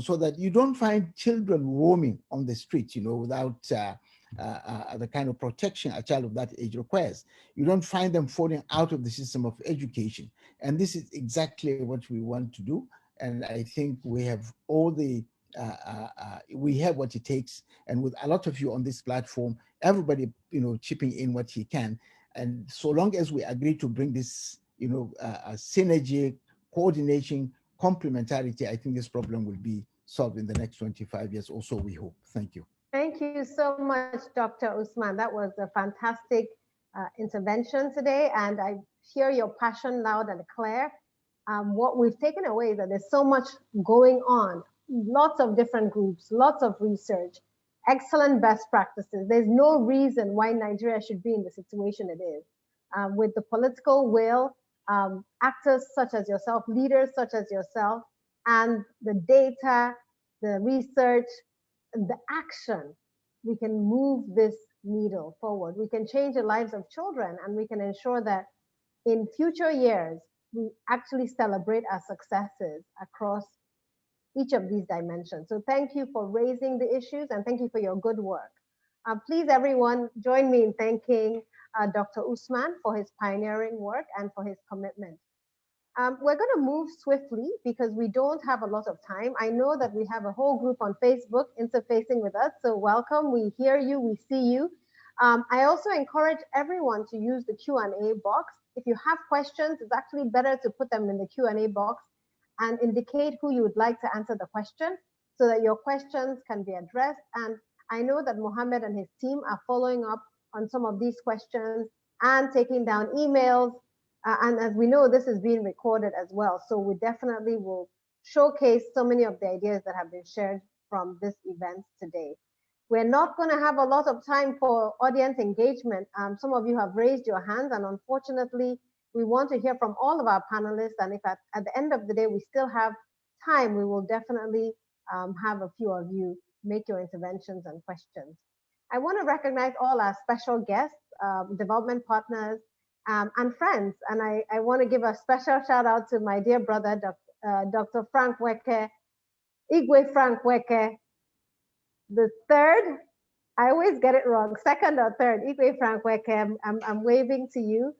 so that you don't find children roaming on the streets, without the kind of protection a child of that age requires. You don't find them falling out of the system of education. And this is exactly what we want to do. And I think we have all the, we have what it takes. And with a lot of you on this platform, everybody, chipping in what he can. And so long as we agree to bring this, synergy, coordination, complementarity, I think this problem will be solved in the next 25 years or so, we hope. Thank you. Thank you so much, Dr. Usman. That was a fantastic intervention today, and I hear your passion loud and clear. What we've taken away is that there's so much going on, lots of different groups, lots of research, excellent best practices. There's no reason why Nigeria should be in the situation it is. With the political will, actors such as yourself, leaders such as yourself, and the data, the research, the action, we can move this needle forward. We can change the lives of children, and we can ensure that in future years, we actually celebrate our successes across each of these dimensions. So thank you for raising the issues, and thank you for your good work. Please, everyone, join me in thanking Dr. Usman for his pioneering work and for his commitment. We're going to move swiftly because we don't have a lot of time. I know that we have a whole group on Facebook interfacing with us, so welcome. We hear you, we see you. I also encourage everyone to use the Q&A box. If you have questions, it's actually better to put them in the Q&A box and indicate who you would like to answer the question so that your questions can be addressed. And I know that Mohammed and his team are following up on some of these questions and taking down emails. And as we know, this is being recorded as well. So we definitely will showcase so many of the ideas that have been shared from this event today. We're not going to have a lot of time for audience engagement. Some of you have raised your hands, and unfortunately, we want to hear from all of our panelists. And if at the end of the day, we still have time, we will definitely have a few of you make your interventions and questions. I want to recognize all our special guests, development partners, and friends. And I want to give a special shout out to my dear brother, Dr. Frank Nweke, Igwe Frank Nweke, the third, I always get it wrong, second or third, Igwe Frank Nweke, I'm waving to you.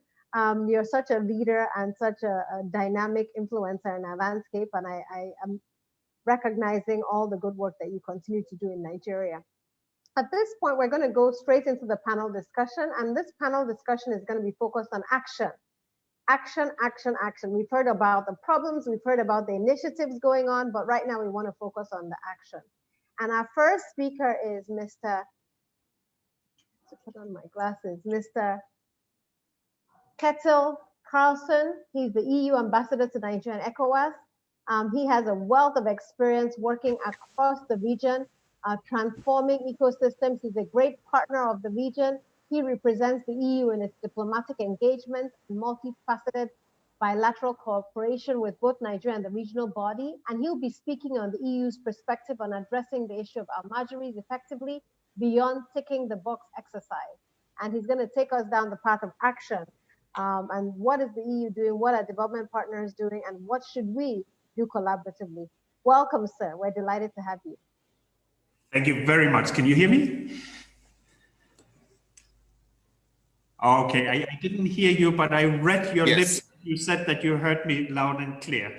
You're such a leader and such a dynamic influencer in our landscape, and I am recognizing all the good work that you continue to do in Nigeria. At this point, we're going to go straight into the panel discussion, and this panel discussion is going to be focused on action. Action, action, action. We've heard about the problems, we've heard about the initiatives going on, but right now we want to focus on the action. And our first speaker is Mr. Put on my glasses, Mr. Ketil Carlson. He's the EU ambassador to Nigeria and ECOWAS. He has a wealth of experience working across the region, transforming ecosystems. He's a great partner of the region. He represents the EU in its diplomatic engagement and multifaceted bilateral cooperation with both Nigeria and the regional body, and he'll be speaking on the EU's perspective on addressing the issue of Almajiris effectively beyond ticking the box exercise. And he's going to take us down the path of action. And what is the EU doing? What are development partners doing? And what should we do collaboratively? Welcome, sir. We're delighted to have you. Thank you very much. Can you hear me? Okay, I didn't hear you, but I read your lips. You said that you heard me loud and clear.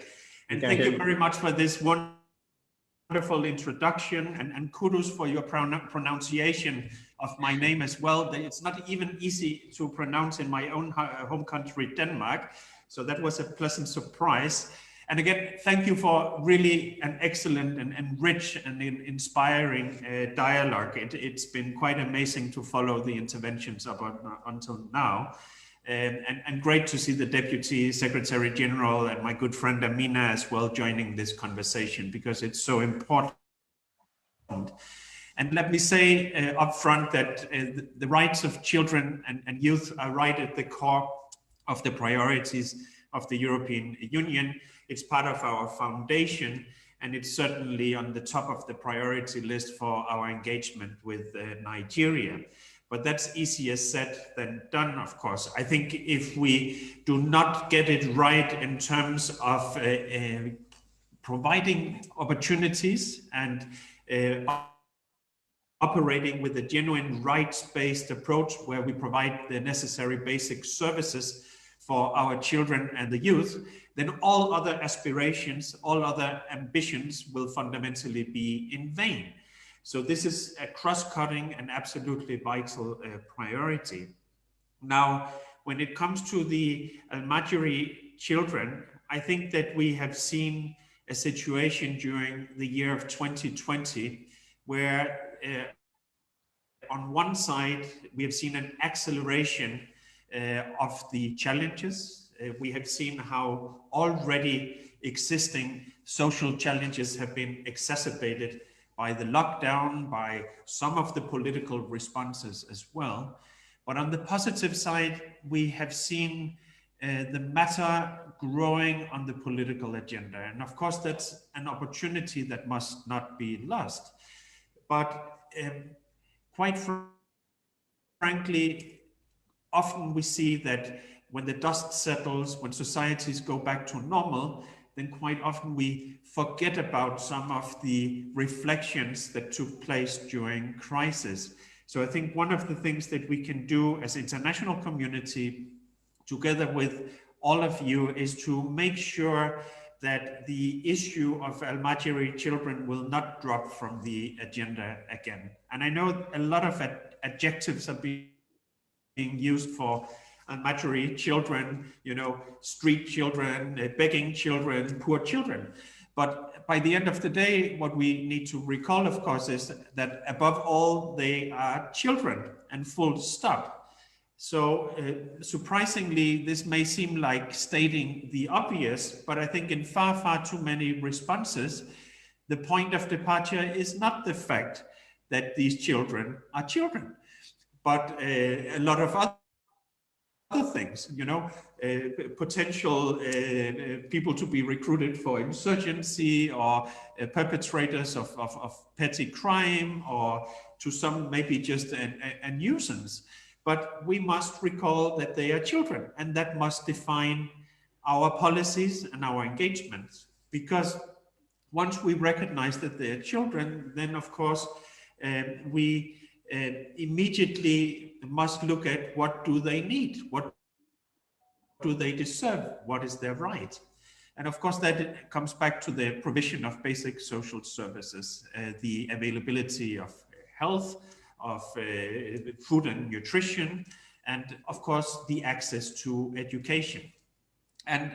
And thank you very much for this wonderful introduction, and kudos for your pronunciation of my name as well. It's not even easy to pronounce in my own home country, Denmark. So that was a pleasant surprise. And again, thank you for really an excellent and rich and inspiring dialogue. It's been quite amazing to follow the interventions up until now. And great to see the Deputy Secretary General and my good friend Amina as well joining this conversation, because it's so important. And let me say up front that the rights of children and youth are right at the core of the priorities of the European Union. It's part of our foundation, and it's certainly on the top of the priority list for our engagement with Nigeria. But that's easier said than done, of course. I think if we do not get it right in terms of providing opportunities and operating with a genuine rights-based approach where we provide the necessary basic services for our children and the youth, then all other aspirations, all other ambitions will fundamentally be in vain. So this is a cross-cutting and absolutely vital priority. Now, when it comes to the Almajiri children, I think that we have seen a situation during the year of 2020 where on one side, we have seen an acceleration of the challenges. We have seen how already existing social challenges have been exacerbated by the lockdown, by some of the political responses as well. But on the positive side, we have seen the matter growing on the political agenda. And of course, that's an opportunity that must not be lost. But quite frankly, often we see that when the dust settles, when societies go back to normal, then quite often we forget about some of the reflections that took place during crisis. So I think one of the things that we can do as international community, together with all of you, is to make sure that the issue of Almajiri children will not drop from the agenda again. And I know a lot of adjectives are being used for Almajiri children, you know, street children, begging children, poor children. But by the end of the day, what we need to recall, of course, is that above all, they are children, and full stop. So surprisingly, this may seem like stating the obvious, but I think in far, far too many responses, the point of departure is not the fact that these children are children, but a lot of other things, you know, potential people to be recruited for insurgency, or perpetrators of petty crime, or to some maybe just a nuisance. But we must recall that they are children, and that must define our policies and our engagements. Because once we recognize that they are children, then of course we immediately must look at what do they need, what do they deserve, what is their right. And of course that comes back to the provision of basic social services, the availability of health, of food and nutrition, and of course the access to education. And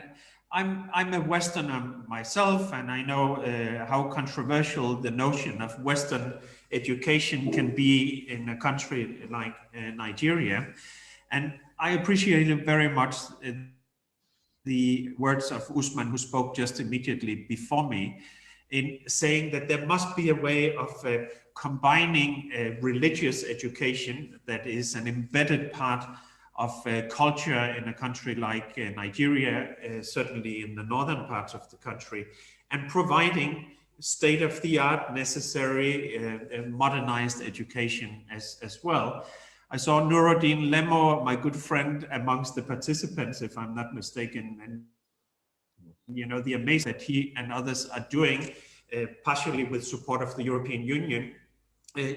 I'm a Westerner myself, and I know how controversial the notion of Western education can be in a country like Nigeria. And I appreciated very much the words of Usman, who spoke just immediately before me, in saying that there must be a way of combining religious education that is an embedded part culture in a country like Nigeria, certainly in the northern parts of the country, and providing state-of-the-art necessary modernized education as well. I saw Nuruddin Lemo, my good friend, amongst the participants, if I'm not mistaken, and you know the amazing that he and others are doing, partially with support of the European Union,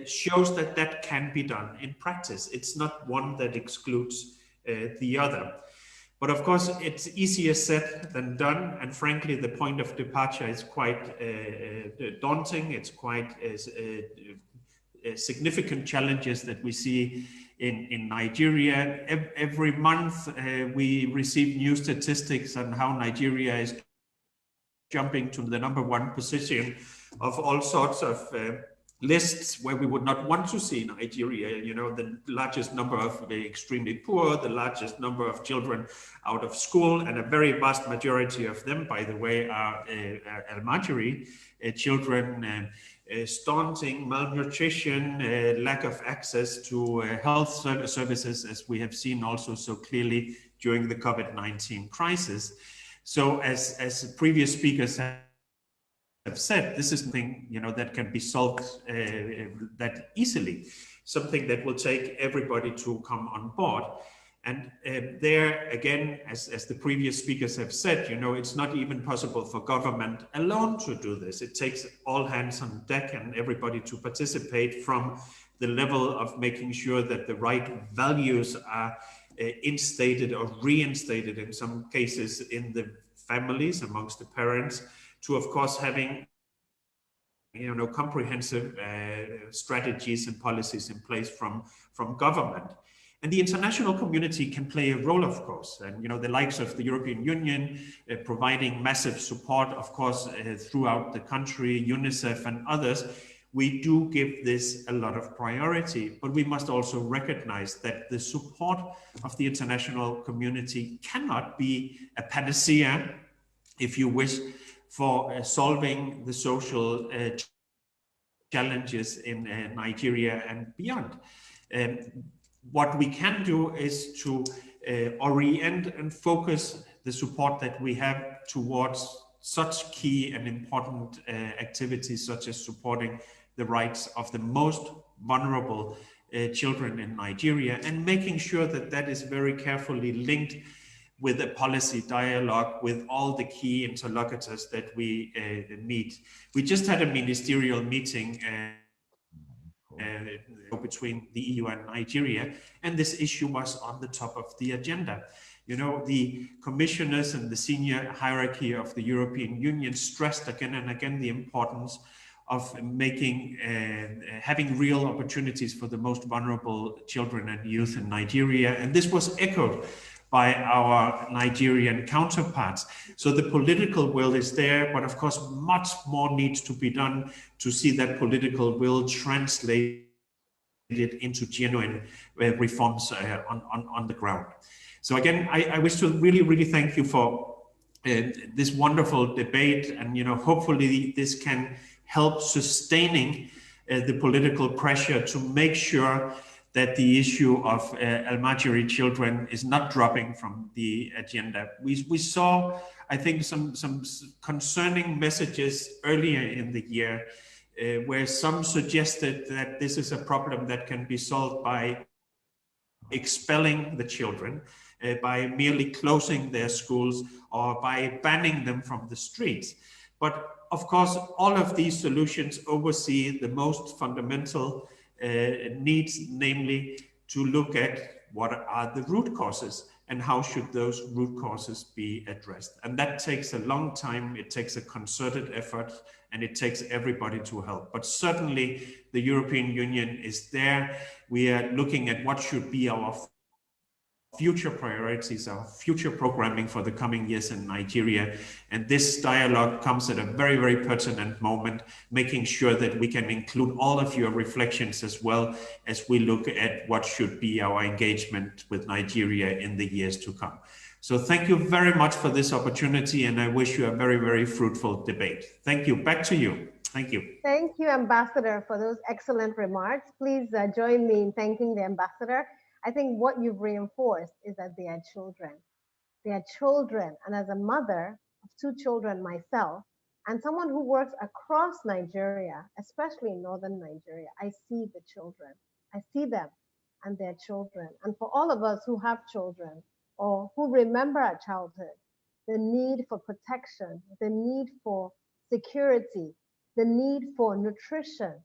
shows that that can be done in practice. It's not one that excludes the other. But of course, it's easier said than done. And frankly, the point of departure is quite daunting. It's quite significant challenges that we see in Nigeria. Every month, we receive new statistics on how Nigeria is jumping to the #1 position of all sorts of lists where we would not want to see Nigeria. You know, the largest number of extremely poor, the largest number of children out of school, and a very vast majority of them, by the way, are Al-Majiri children, stunting, malnutrition, lack of access to health services, as we have seen also so clearly during the COVID-19 crisis. So as previous speakers have said, this is something, you know, that can be solved that easily, something that will take everybody to come on board. And there again, as the previous speakers have said, you know, it's not even possible for government alone to do this. It takes all hands on deck and everybody to participate, from the level of making sure that the right values are instated or reinstated in some cases in the families, amongst the parents, to of course having, you know, comprehensive strategies and policies in place from government. And the international community can play a role, of course, and, you know, the likes of the European Union providing massive support, of course, throughout the country, UNICEF and others. We do give this a lot of priority, but we must also recognize that the support of the international community cannot be a panacea, if you wish, for solving the social challenges in Nigeria and beyond. What we can do is to orient and focus the support that we have towards such key and important activities, such as supporting the rights of the most vulnerable children in Nigeria, and making sure that that is very carefully linked with a policy dialogue with all the key interlocutors that we meet. We just had a ministerial meeting between the EU and Nigeria, and this issue was on the top of the agenda. You know, the commissioners and the senior hierarchy of the European Union stressed again and again the importance of making, having real opportunities for the most vulnerable children and youth in Nigeria. And this was echoed by our Nigerian counterparts. So the political will is there, but of course, much more needs to be done to see that political will translated into genuine reforms on the ground. So again, I wish to really thank you for this wonderful debate, and, you know, hopefully this can help sustaining the political pressure to make sure that the issue of Al-Majiri children is not dropping from the agenda. We saw, I think, some concerning messages earlier in the year where some suggested that this is a problem that can be solved by expelling the children, by merely closing their schools, or by banning them from the streets. But of course, all of these solutions oversee the most fundamental needs, namely to look at what are the root causes and how should those root causes be addressed. And that takes a long time, it takes a concerted effort, and it takes everybody to help. But certainly the European Union is there. We are looking at what should be our future priorities, our future programming for the coming years in Nigeria. And this dialogue comes at a very pertinent moment, making sure that we can include all of your reflections as well as we look at what should be our engagement with Nigeria in the years to come. So thank you very much for this opportunity, and I wish you a very fruitful debate. Thank you. Back to you. Thank you. Thank you, Ambassador, for those excellent remarks. Please join me in thanking the Ambassador. I think what you've reinforced is that they are children. They are children. And as a mother of 2 children myself, and someone who works across Nigeria, especially in northern Nigeria, I see the children. I see them and their children. And for all of us who have children or who remember our childhood, the need for protection, the need for security, the need for nutrition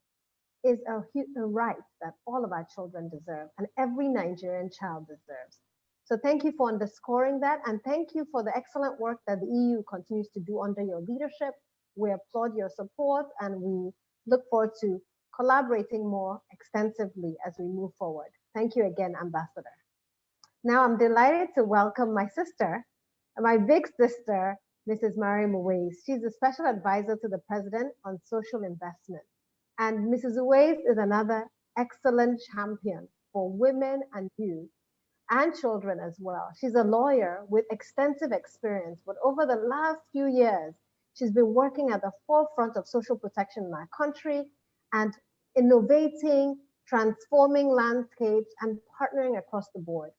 is a right that all of our children deserve and every Nigerian child deserves. So thank you for underscoring that, and thank you for the excellent work that the EU continues to do under your leadership. We applaud your support and we look forward to collaborating more extensively as we move forward. Thank you again, Ambassador. Now I'm delighted to welcome my sister, my big sister, Mrs. Mariam Uwais. She's a special advisor to the President on social investment. And Mrs. Uwais is another excellent champion for women and youth and children as well. She's a lawyer with extensive experience, but over the last few years, she's been working at the forefront of social protection in our country and innovating, transforming landscapes and partnering across the board.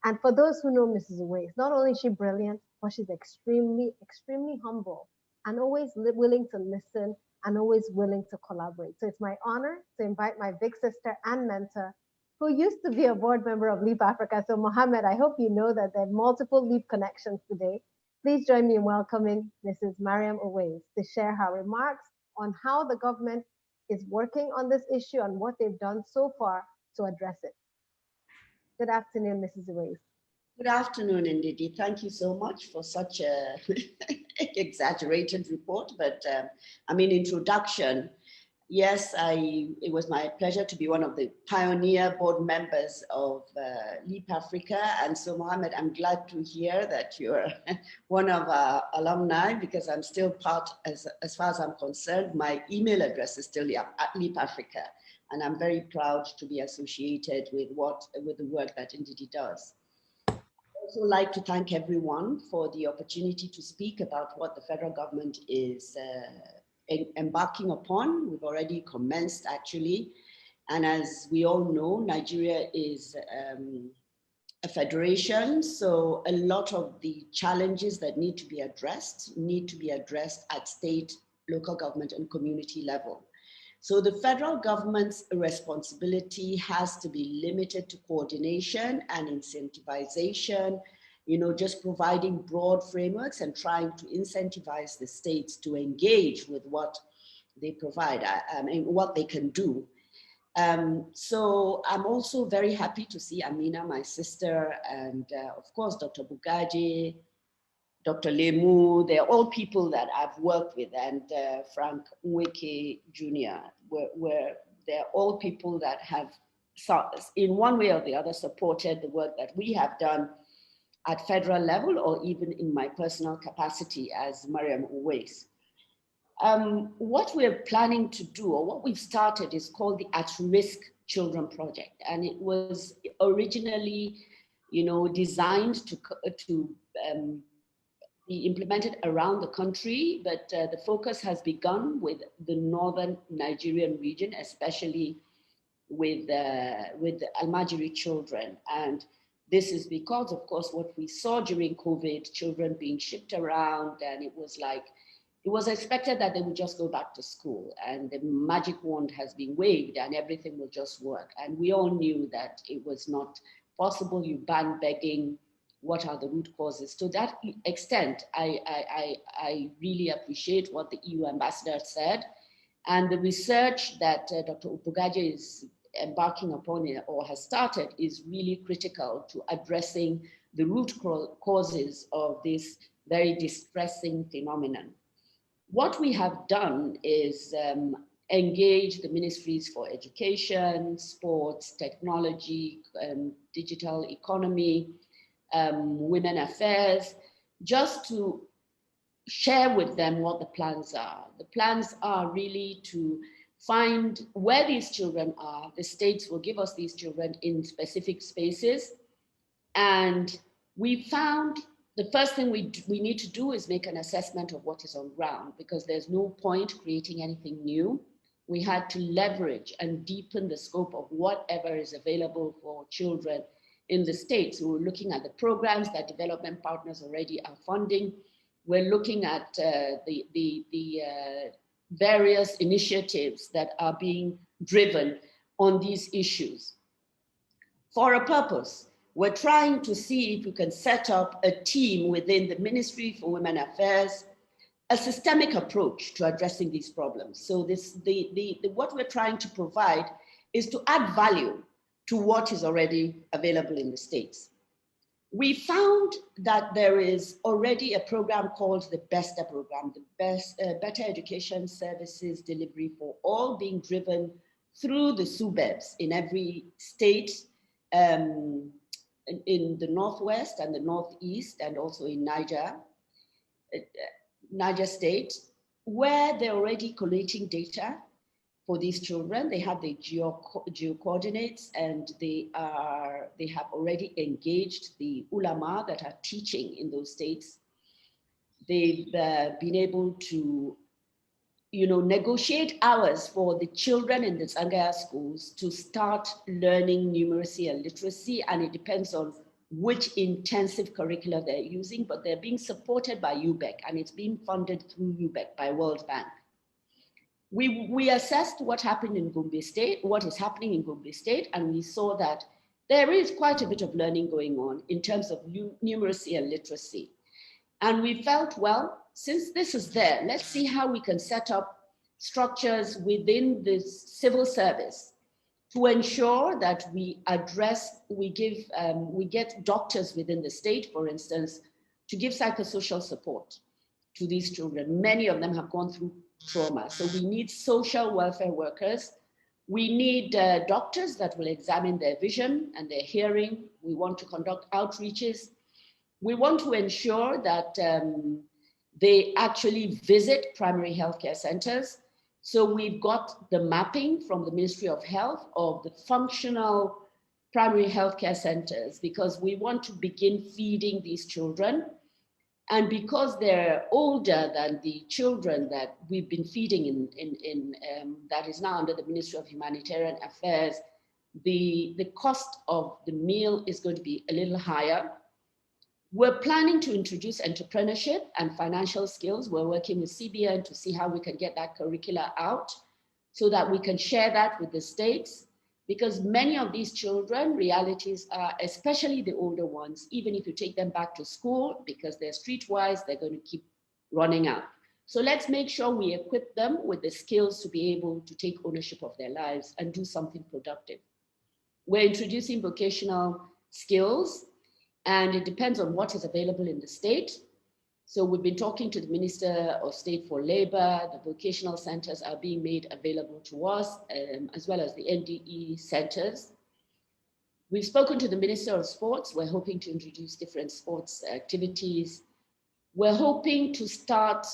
And for those who know Mrs. Uwais, not only is she brilliant, but she's extremely, extremely humble and always willing to listen and always willing to collaborate. So it's my honor to invite my big sister and mentor, who used to be a board member of Leap Africa. So Mohammed, I hope you know that there are multiple Leap connections today. Please join me in welcoming Mrs. Mariam Uwais to share her remarks on how the government is working on this issue and what they've done so far to address it. Good afternoon, Mrs. Uwais. Good afternoon, Ndidi. Thank you so much for such a exaggerated report. But I mean, introduction. Yes, it was my pleasure to be one of the pioneer board members of Leap Africa. And so, Mohammed, I'm glad to hear that you're one of our alumni, because I'm still part, as far as I'm concerned, my email address is still at Leap Africa. And I'm very proud to be associated with the work that Ndidi does. I'd also like to thank everyone for the opportunity to speak about what the federal government is embarking upon. We've already commenced, actually. And as we all know, Nigeria is a federation. So a lot of the challenges that need to be addressed at state, local government, and community level. So the federal government's responsibility has to be limited to coordination and incentivization, just providing broad frameworks and trying to incentivize the states to engage with what they provide and what they can do. So I'm also very happy to see Amina, my sister, and of course, Dr. Bugaji, Dr. Lemu. They're all people that I've worked with, and Frank Nweke Jr., where they're all people that have, in one way or the other, supported the work that we have done at federal level, or even in my personal capacity as Mariam Uwais. What we're planning to do, or what we've started, is called the At-Risk Children Project. And it was originally, designed to be implemented around the country, but the focus has begun with the northern Nigerian region, especially with the Almajiri children. And this is because, of course, what we saw during COVID, children being shipped around, and it was expected that they would just go back to school and the magic wand has been waved and everything will just work. And we all knew that it was not possible. You ban begging. What are the root causes? To that extent, I really appreciate what the EU ambassador said. And the research that Dr. Upugaje is embarking upon or has started is really critical to addressing the root causes of this very distressing phenomenon. What we have done is engage the ministries for education, sports, technology, digital economy, women affairs, just to share with them what the plans are. The plans are really to find where these children are. The states will give us these children in specific spaces. And we found the first thing we need to do is make an assessment of what is on ground, because there's no point creating anything new. We had to leverage and deepen the scope of whatever is available for children in the States. We're looking at the programs that development partners already are funding. We're looking at the various initiatives that are being driven on these issues. For a purpose, we're trying to see if we can set up a team within the Ministry for Women Affairs, a systemic approach to addressing these problems. So what we're trying to provide is to add value to what is already available in the States. We found that there is already a program called the BESTA program, the Better Education Services Delivery for All, being driven through the SUBEBs in every state, in the Northwest and the Northeast, and also in Niger State, where they're already collating data for these children. They have the geo coordinates, and they have already engaged the ulama that are teaching in those states. They've been able to, negotiate hours for the children in the Zangaya schools to start learning numeracy and literacy, and it depends on which intensive curricula they're using, but they're being supported by UBEC, and it's being funded through UBEC by World Bank. We assessed what happened in Gombe State, what is happening in Gombe State, and we saw that there is quite a bit of learning going on in terms of numeracy and literacy. And we felt, well, since this is there, let's see how we can set up structures within the civil service to ensure that we get doctors within the state, for instance, to give psychosocial support to these children. Many of them have gone through trauma. So we need social welfare workers. We need doctors that will examine their vision and their hearing. We want to conduct outreaches. We want to ensure that they actually visit primary healthcare centers. So we've got the mapping from the Ministry of Health of the functional primary healthcare centers, because we want to begin feeding these children. And because they're older than the children that we've been feeding that is now under the Ministry of Humanitarian Affairs, the cost of the meal is going to be a little higher. We're planning to introduce entrepreneurship and financial skills. We're working with CBN to see how we can get that curricula out so that we can share that with the states, because many of these children, realities are, especially the older ones, even if you take them back to school, because they're streetwise, they're going to keep running out. So let's make sure we equip them with the skills to be able to take ownership of their lives and do something productive. We're introducing vocational skills, and it depends on what is available in the state. So we've been talking to the Minister of State for Labor. The vocational centers are being made available to us, as well as the NDE centers. We've spoken to the Minister of Sports. We're hoping to introduce different sports activities. We're hoping to start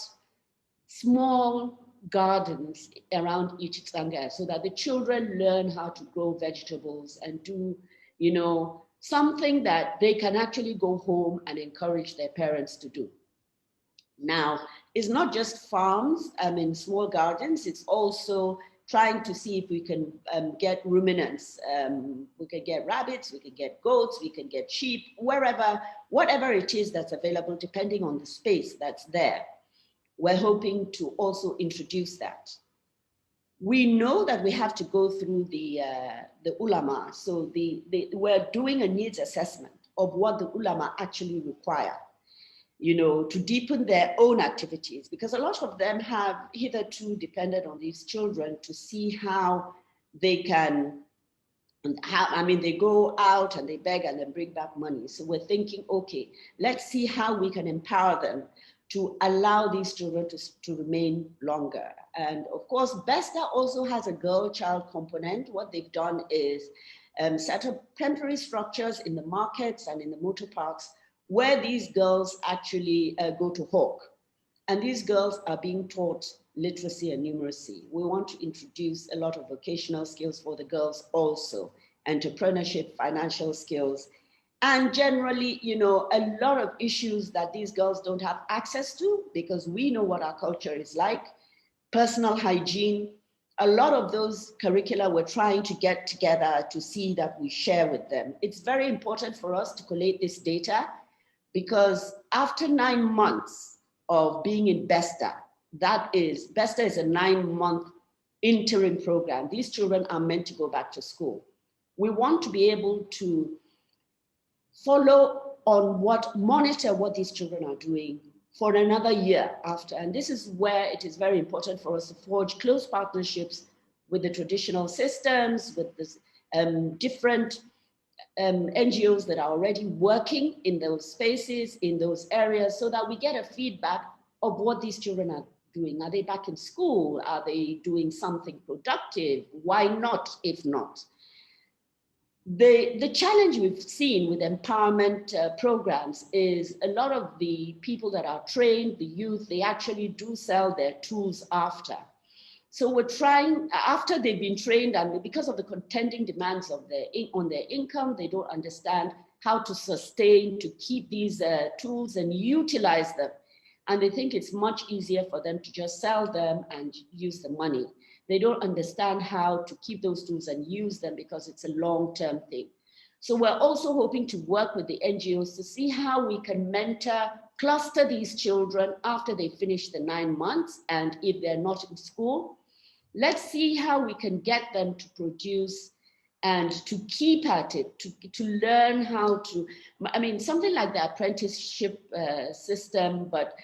small gardens around each Tsanga so that the children learn how to grow vegetables and do, something that they can actually go home and encourage their parents to do. Now, it's not just farms, small gardens, it's also trying to see if we can get ruminants. We can get rabbits, we can get goats, we can get sheep, whatever it is that's available, depending on the space that's there. We're hoping to also introduce that. We know that we have to go through the ulama. So we're doing a needs assessment of what the ulama actually require, to deepen their own activities, because a lot of them have hitherto depended on these children to see how they can, they go out and they beg and then bring back money. So we're thinking, okay, let's see how we can empower them to allow these children to remain longer. And of course, BESTA also has a girl-child component. What they've done is set up temporary structures in the markets and in the motor parks where these girls actually go to hawk. And these girls are being taught literacy and numeracy. We want to introduce a lot of vocational skills for the girls also, entrepreneurship, financial skills, and generally, a lot of issues that these girls don't have access to, because we know what our culture is like: personal hygiene, a lot of those curricula we're trying to get together to see that we share with them. It's very important for us to collate this data because after 9 months of being in BESTA, BESTA is a 9-month interim program. These children are meant to go back to school. We want to be able to follow on monitor what these children are doing for another year after. And this is where it is very important for us to forge close partnerships with the traditional systems, with the different NGOs that are already working in those spaces, in those areas, so that we get a feedback of what these children are doing. Are they back in school? Are they doing something productive? Why not, if not? The challenge we've seen with empowerment programs is a lot of the people that are trained, the youth, they actually do sell their tools after. So we're trying, after they've been trained and because of the contending demands of on their income, they don't understand how to sustain, to keep these tools and utilize them. And they think it's much easier for them to just sell them and use the money. They don't understand how to keep those tools and use them because it's a long-term thing. So we're also hoping to work with the NGOs to see how we can mentor, cluster these children after they finish the 9 months. And if they're not in school, let's see how we can get them to produce and to keep at it, to learn how to, I mean, something like the apprenticeship system, but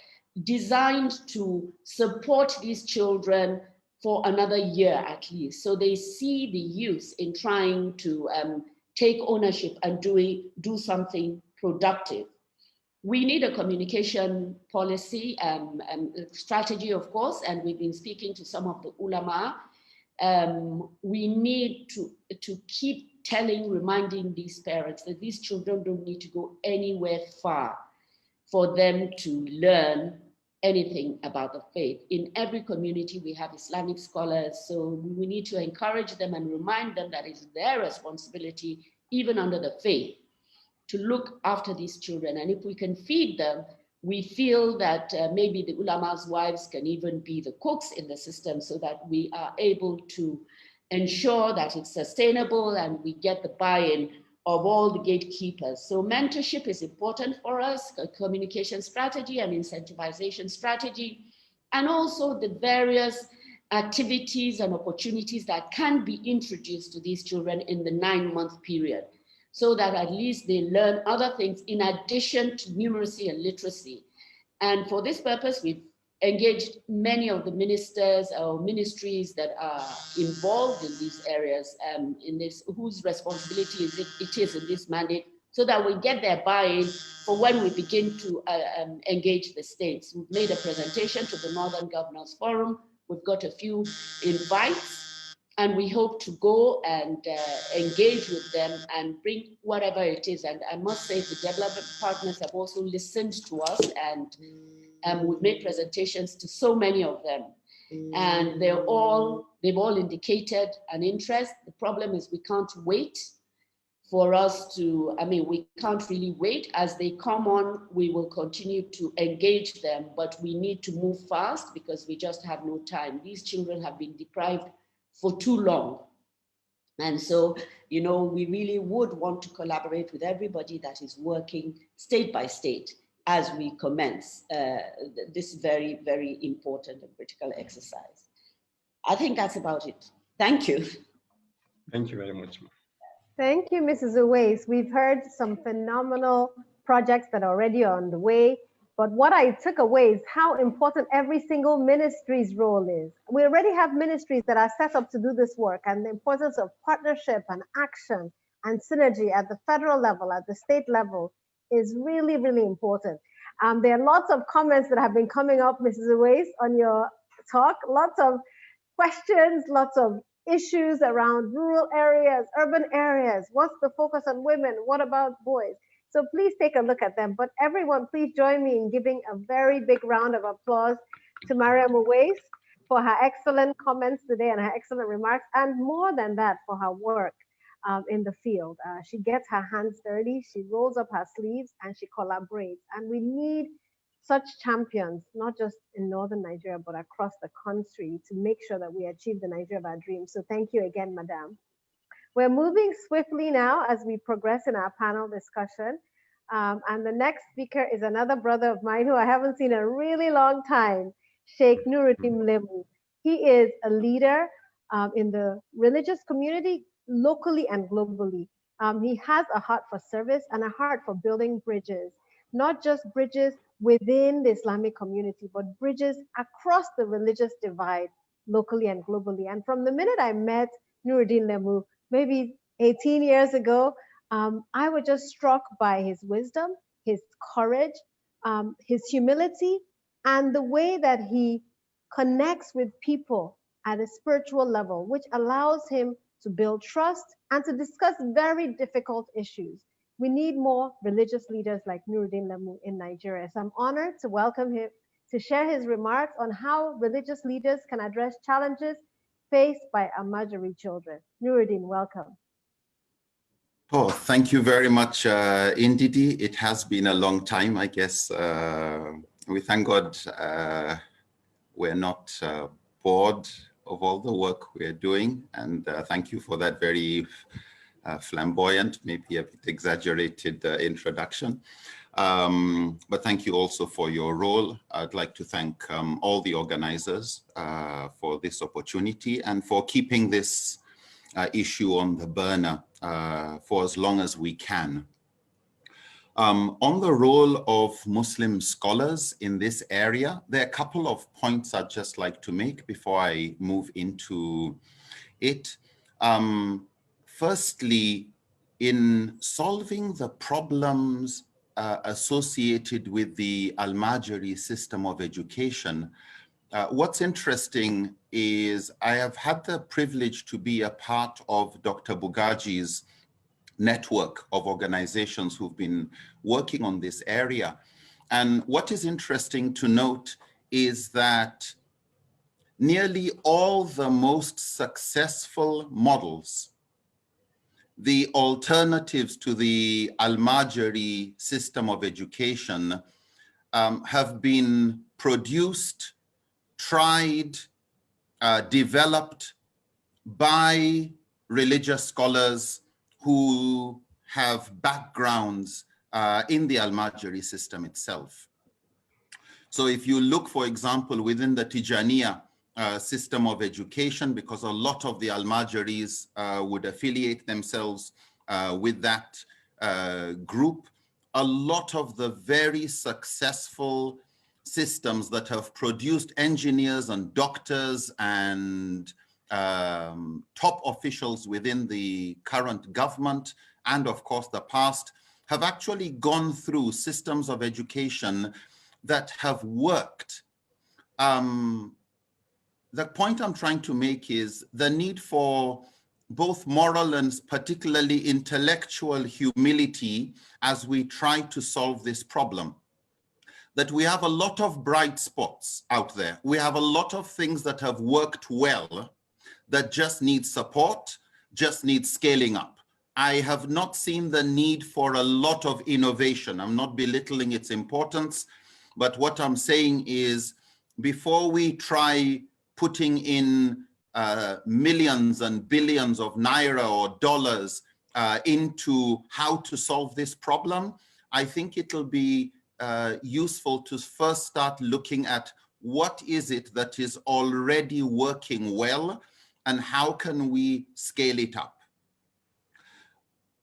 designed to support these children for another year at least. So they see the use in trying to take ownership and do something productive. We need a communication policy strategy, of course, and we've been speaking to some of the ulama. We need to keep reminding these parents that these children don't need to go anywhere far for them to learn anything about the faith. In every community, we have Islamic scholars, so we need to encourage them and remind them that it's their responsibility, even under the faith, to look after these children. And if we can feed them, we feel that maybe the ulama's wives can even be the cooks in the system so that we are able to ensure that it's sustainable and we get the buy-in of all the gatekeepers. So mentorship is important for us, a communication strategy and incentivization strategy, and also the various activities and opportunities that can be introduced to these children in the 9-month period, so that at least they learn other things in addition to numeracy and literacy. And for this purpose, we've engaged many of the ministers or ministries that are involved in these areas, whose responsibility it is in this mandate, so that we get their buy-in for when we begin to engage the states. We've made a presentation to the Northern Governors Forum. We've got a few invites, and we hope to go and engage with them and bring whatever it is. And I must say the development partners have also listened to us, and we've made presentations to so many of them. And they've all indicated an interest. The problem is we can't wait for us to, we can't really wait. As they come on, we will continue to engage them, but we need to move fast because we just have no time. These children have been deprived for too long. And so, we really would want to collaborate with everybody that is working state by state as we commence this very, very important and critical exercise. I think that's about it. Thank you. Thank you very much. Thank you, Mrs. Uwais. We've heard some phenomenal projects that are already on the way. But what I took away is how important every single ministry's role is. We already have ministries that are set up to do this work, and the importance of partnership and action and synergy at the federal level, at the state level, is really, really important. There are lots of comments that have been coming up, Mrs. Uwais, on your talk, lots of questions, lots of issues around rural areas, urban areas. What's the focus on women? What about boys? So please take a look at them. But everyone, please join me in giving a very big round of applause to Mariam Uwais for her excellent comments today and her excellent remarks, and more than that, for her work in the field. She gets her hands dirty, she rolls up her sleeves, and she collaborates. And we need such champions, not just in northern Nigeria, but across the country to make sure that we achieve the Nigeria of our dreams. So thank you again, Madam. We're moving swiftly now as we progress in our panel discussion. And the next speaker is another brother of mine who I haven't seen in a really long time, Sheikh Nuruddin Lemu. He is a leader in the religious community locally and globally. He has a heart for service and a heart for building bridges, not just bridges within the Islamic community, but bridges across the religious divide locally and globally. And from the minute I met Nuruddin Lemu, maybe 18 years ago, I was just struck by his wisdom, his courage, his humility, and the way that he connects with people at a spiritual level, which allows him to build trust and to discuss very difficult issues. We need more religious leaders like Nuruddin Lemu in Nigeria. So I'm honored to welcome him to share his remarks on how religious leaders can address challenges faced by Almajiri children. Nuruddin, welcome. Oh, thank you very much, Ndidi. It has been a long time, I guess. We thank God we're not bored of all the work we're doing. And thank you for that very flamboyant, maybe a bit exaggerated introduction. But thank you also for your role. I'd like to thank all the organizers for this opportunity and for keeping this issue on the burner for as long as we can. On the role of Muslim scholars in this area, there are a couple of points I'd just like to make before I move into it. Firstly, in solving the problems associated with the Almajiri system of education, what's interesting is I have had the privilege to be a part of Dr. Bugaji's network of organizations who've been working on this area. And what is interesting to note is that nearly all the most successful models, the alternatives to the Almajiri system of education, have been produced, tried, developed by religious scholars who have backgrounds in the Almajiri system itself. So if you look, for example, within the Tijaniya system of education, because a lot of the Almajiris would affiliate themselves with that group, a lot of the very successful systems that have produced engineers and doctors and top officials within the current government and of course the past have actually gone through systems of education that have worked. The point I'm trying to make is the need for both moral and particularly intellectual humility as we try to solve this problem. That we have a lot of bright spots out there. We have a lot of things that have worked well that just need support, just need scaling up. I have not seen the need for a lot of innovation. I'm not belittling its importance, but what I'm saying is before we try putting in millions and billions of naira or dollars into how to solve this problem, I think it'll be useful to first start looking at what is it that is already working well and how can we scale it up.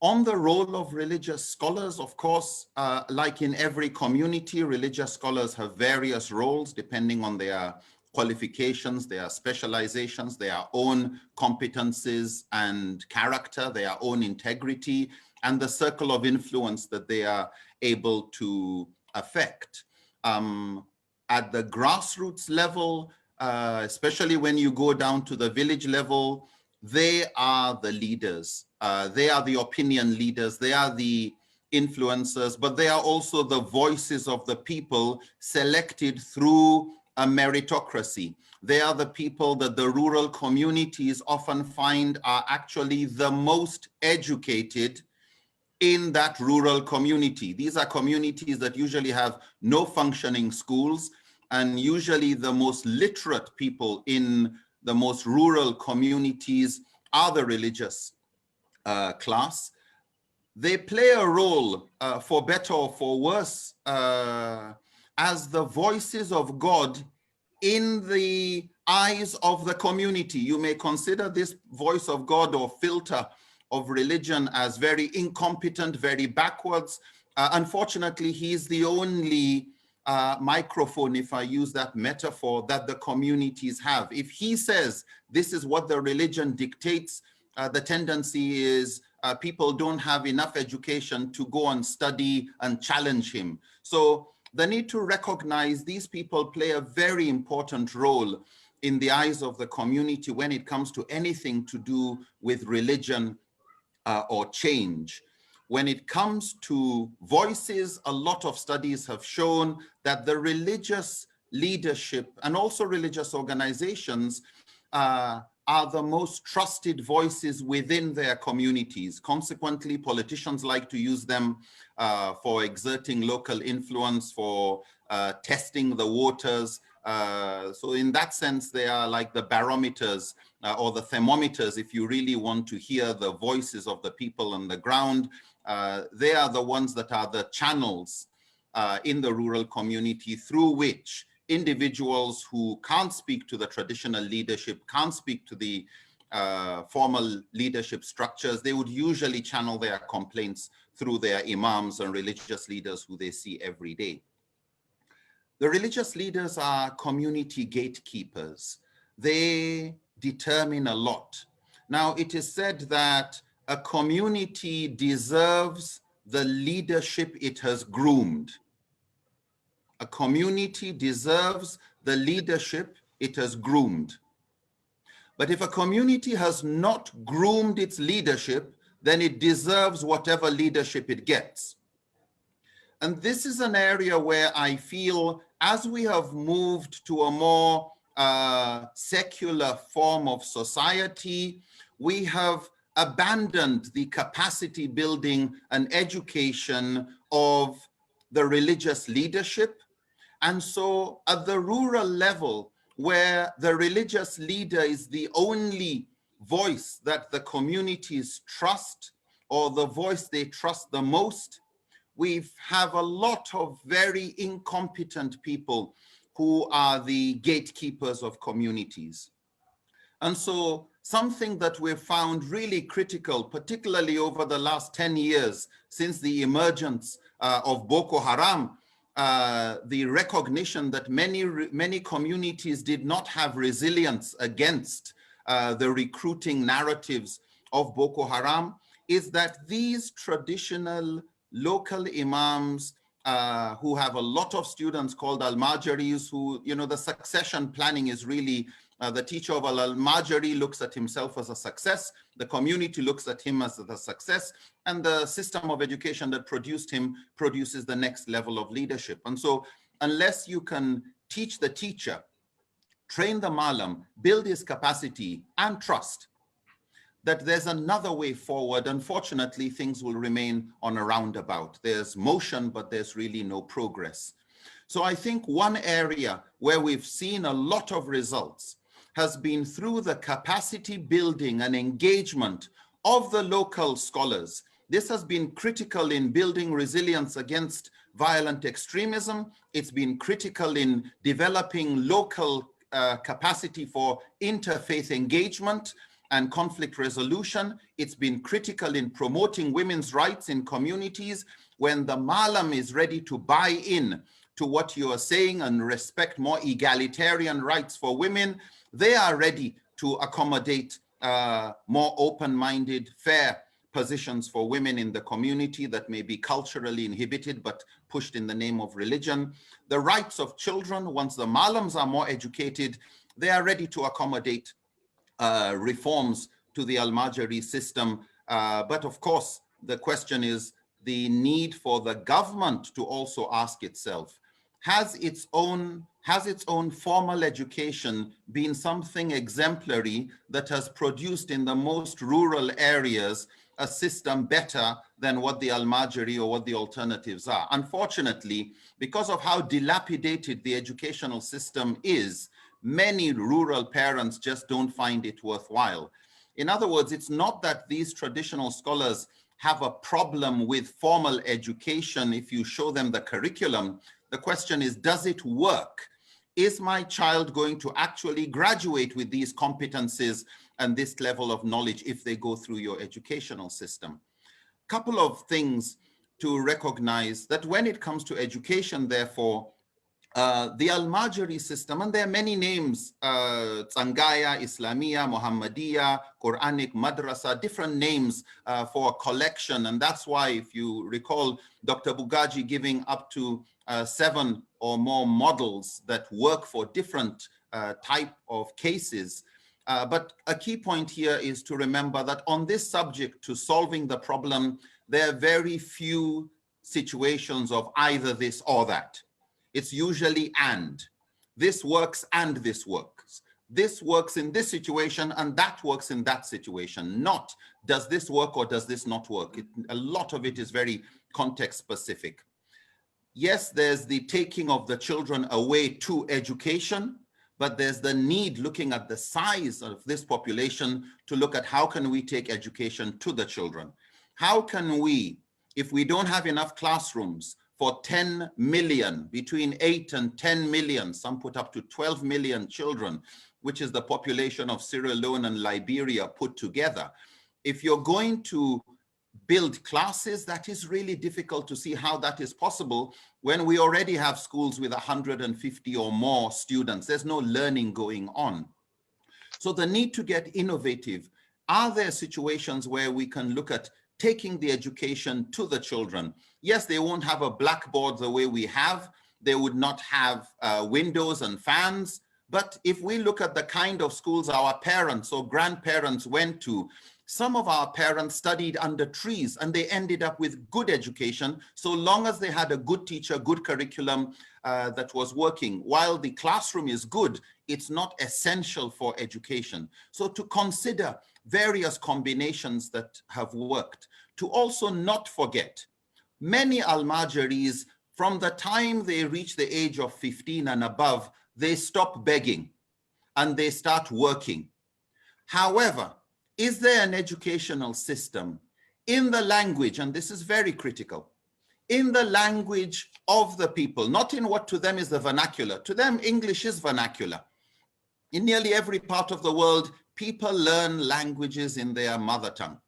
On the role of religious scholars, of course, like in every community, religious scholars have various roles depending on their qualifications, their specializations, their own competencies and character, their own integrity, and the circle of influence that they are able to affect. At the grassroots level, especially when you go down to the village level, they are the leaders. They are the opinion leaders. They are the influencers, but they are also the voices of the people selected through a meritocracy. They are the people that the rural communities often find are actually the most educated in that rural community. These are communities that usually have no functioning schools, and usually the most literate people in the most rural communities are the religious class. They play a role, for better or for worse, as the voices of God in the eyes of the community. You may consider this voice of God or filter of religion as very incompetent, very backwards. Unfortunately, he's the only microphone, if I use that metaphor, that the communities have. If he says this is what the religion dictates, the tendency is people don't have enough education to go and study and challenge him. So the need to recognize these people play a very important role in the eyes of the community when it comes to anything to do with religion or change. When it comes to voices, a lot of studies have shown that the religious leadership and also religious organizations are the most trusted voices within their communities. Consequently, politicians like to use them for exerting local influence, for testing the waters. So in that sense, they are like the barometers or the thermometers. If you really want to hear the voices of the people on the ground, they are the ones that are the channels in the rural community through which individuals who can't speak to the traditional leadership, can't speak to the formal leadership structures, they would usually channel their complaints through their imams and religious leaders who they see every day. The religious leaders are community gatekeepers. They determine a lot. Now, it is said that a community deserves the leadership it has groomed. A community deserves the leadership it has groomed. But if a community has not groomed its leadership, then it deserves whatever leadership it gets. And this is an area where I feel, as we have moved to a more secular form of society, we have abandoned the capacity building and education of the religious leadership. And so at the rural level, where the religious leader is the only voice that the communities trust, or the voice they trust the most, we have a lot of very incompetent people who are the gatekeepers of communities. And so something that we've found really critical, particularly over the last 10 years since the emergence of Boko Haram, the recognition that many communities did not have resilience against the recruiting narratives of Boko Haram, is that these traditional local imams who have a lot of students called Al-Majaris, who, you know, the succession planning is really, the teacher of Al-Majari looks at himself as a success, the community looks at him as the success, and the system of education that produced him produces the next level of leadership. And so unless you can teach the teacher, train the malam, build his capacity and trust that there's another way forward, unfortunately, things will remain on a roundabout. There's motion, but there's really no progress. So I think one area where we've seen a lot of results has been through the capacity building and engagement of the local scholars. This has been critical in building resilience against violent extremism. It's been critical in developing local capacity for interfaith engagement and conflict resolution. It's been critical in promoting women's rights in communities. When the malam is ready to buy in to what you are saying and respect more egalitarian rights for women, they are ready to accommodate more open-minded, fair positions for women in the community that may be culturally inhibited but pushed in the name of religion. The rights of children, once the malams are more educated, they are ready to accommodate reforms to the Al-Majari system. But of course, the question is the need for the government to also ask itself, has its own formal education been something exemplary that has produced in the most rural areas a system better than what the Al-Majri or what the alternatives are. Unfortunately, because of how dilapidated the educational system is, many rural parents just don't find it worthwhile. In other words, it's not that these traditional scholars have a problem with formal education if you show them the curriculum. The question is, does it work? Is my child going to actually graduate with these competencies and this level of knowledge if they go through your educational system? Couple of things to recognize that when it comes to education, therefore, the Al-Majri system, and there are many names, Tsangaya, Islamia, Muhammadiyah, Quranic, Madrasa, different names for a collection. And that's why, if you recall, Dr. Bugaji giving up to 7 or more models that work for different type of cases. But a key point here is to remember that on this subject, to solving the problem, there are very few situations of either this or that. It's usually and. This works and this works. This works in this situation and that works in that situation. Not does this work or does this not work. A lot of it is very context specific. Yes, there's the taking of the children away to education, but there's the need, looking at the size of this population, to look at how can we take education to the children. How can we, if we don't have enough classrooms for 10 million, between 8 and 10 million, some put up to 12 million children, which is the population of Sierra Leone and Liberia put together. If you're going to build classes, that is really difficult to see how that is possible when we already have schools with 150 or more students. There's no learning going on. So the need to get innovative. Are there situations where we can look at taking the education to the children? Yes, they won't have a blackboard the way we have. They would not have windows and fans. But if we look at the kind of schools our parents or grandparents went to, some of our parents studied under trees and they ended up with good education, so long as they had a good teacher, good curriculum that was working. While the classroom is good, it's not essential for education. So to consider various combinations that have worked. To also not forget, many Al-Majiris, from the time they reach the age of 15 and above, they stop begging and they start working. However, is there an educational system in the language, and this is very critical, in the language of the people, not in what to them is the vernacular. To them, English is vernacular. In nearly every part of the world, people learn languages in their mother tongue.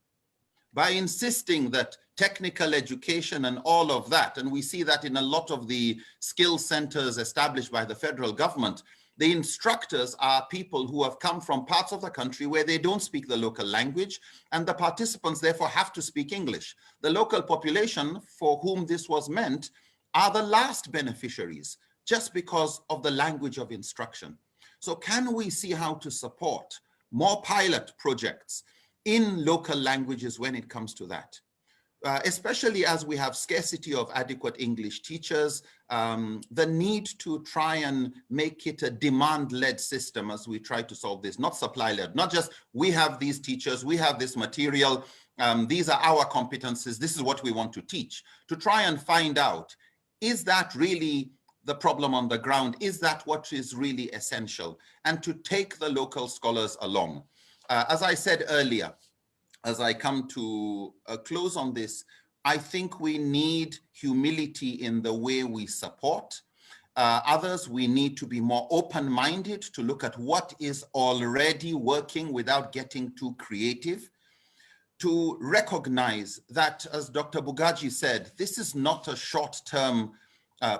By insisting that technical education and all of that, and we see that in a lot of the skill centers established by the federal government, the instructors are people who have come from parts of the country where they don't speak the local language, and the participants therefore have to speak English. The local population for whom this was meant are the last beneficiaries, just because of the language of instruction. So can we see how to support more pilot projects in local languages when it comes to that? Especially as we have scarcity of adequate English teachers, the need to try and make it a demand-led system as we try to solve this, not supply-led, not just we have these teachers, we have this material, these are our competencies, this is what we want to teach. To try and find out, is that really the problem on the ground? Is that what is really essential? And to take the local scholars along. As I said earlier, as I come to a close on this, I think we need humility in the way we support. Others, we need to be more open-minded to look at what is already working without getting too creative. To recognize that, as Dr. Bugaji said, this is not a short-term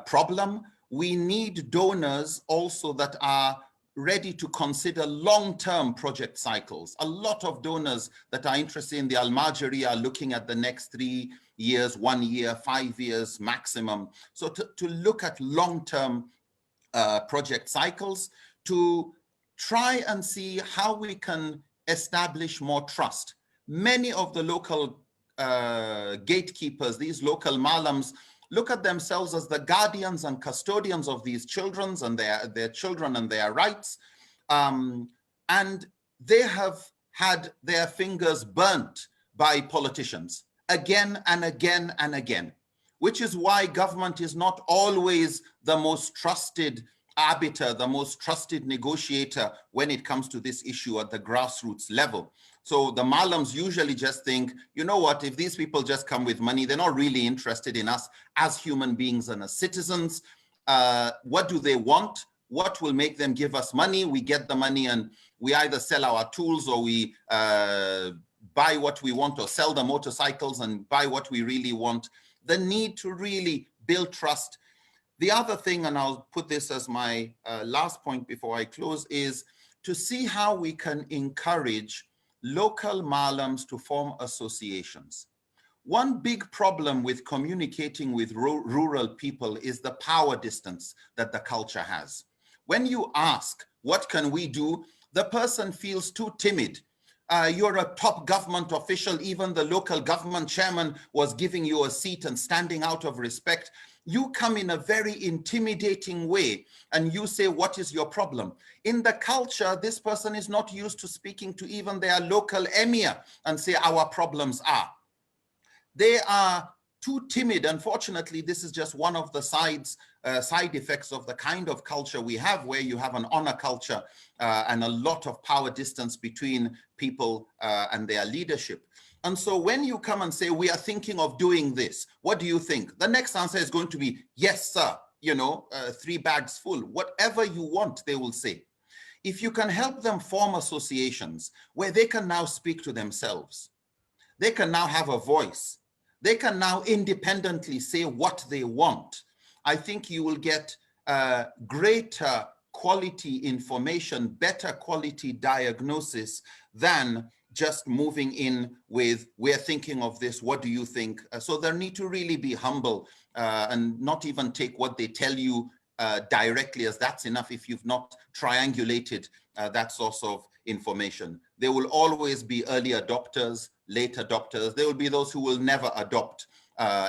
problem. We need donors also that are ready to consider long-term project cycles. A lot of donors that are interested in the Al-Majri are looking at the next 3 years, 1 year, 5 years maximum. So to look at long-term project cycles, to try and see how we can establish more trust. Many of the local gatekeepers, these local malams, look at themselves as the guardians and custodians of these children and their children and their rights. And they have had their fingers burnt by politicians again and again and again, which is why government is not always the most trusted arbiter, the most trusted negotiator when it comes to this issue at the grassroots level. So the Malams usually just think, you know what, if these people just come with money, they're not really interested in us as human beings and as citizens. What do they want? What will make them give us money? We get the money and we either sell our tools or we buy what we want, or sell the motorcycles and buy what we really want. The need to really build trust. The other thing, and I'll put this as my last point before I close, is to see how we can encourage local Malams to form associations. One big problem with communicating with rural people is the power distance that the culture has. When you ask, what can we do? The person feels too timid. You're a top government official, even the local government chairman was giving you a seat and standing out of respect. You come in a very intimidating way and you say, what is your problem? In the culture, this person is not used to speaking to even their local emir and say, our problems are. They are too timid. Unfortunately, this is just one of the side effects of the kind of culture we have, where you have an honor culture and a lot of power distance between people and their leadership. And so when you come and say, we are thinking of doing this, what do you think? The next answer is going to be, yes, sir, 3 bags full. Whatever you want, they will say. If you can help them form associations where they can now speak to themselves, they can now have a voice, they can now independently say what they want, I think you will get greater quality information, better quality diagnosis than just moving in with, we're thinking of this, what do you think? So there need to really be humble and not even take what they tell you directly as that's enough if you've not triangulated that source of information. There will always be early adopters, late adopters. There will be those who will never adopt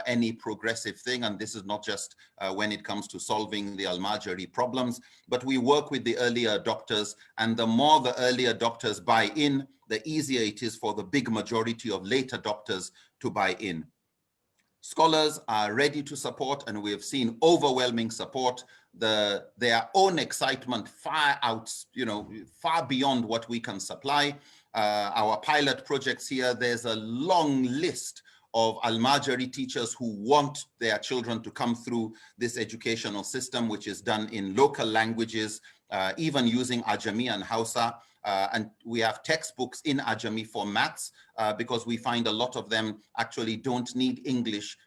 any progressive thing. And this is not just when it comes to solving the Al-Majri problems, but we work with the early adopters, and the more the early adopters buy in, the easier it is for the big majority of late adopters to buy in. Scholars are ready to support, and we have seen overwhelming support. Their own excitement far out, far beyond what we can supply. Our pilot projects here, there's a long list of Al-Majri teachers who want their children to come through this educational system, which is done in local languages, even using Ajami and Hausa. And we have textbooks in Ajami for maths because we find a lot of them actually don't need English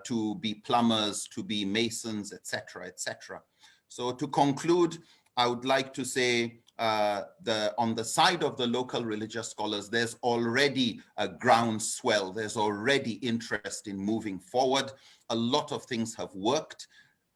to be plumbers, to be masons, etc., etc. So to conclude, I would like to say on the side of the local religious scholars, there's already a groundswell. There's already interest in moving forward. A lot of things have worked.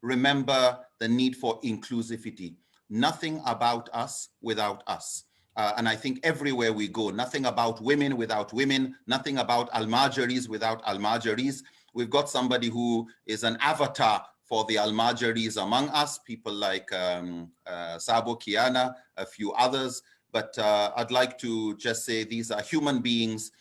Remember the need for inclusivity. Nothing about us without us. And I think everywhere we go, nothing about women without women, nothing about Al-Majiris without Al-Majiris. We've got somebody who is an avatar for the Al-Majiris among us, people like Sabo Kiana, a few others. But I'd like to just say these are human beings.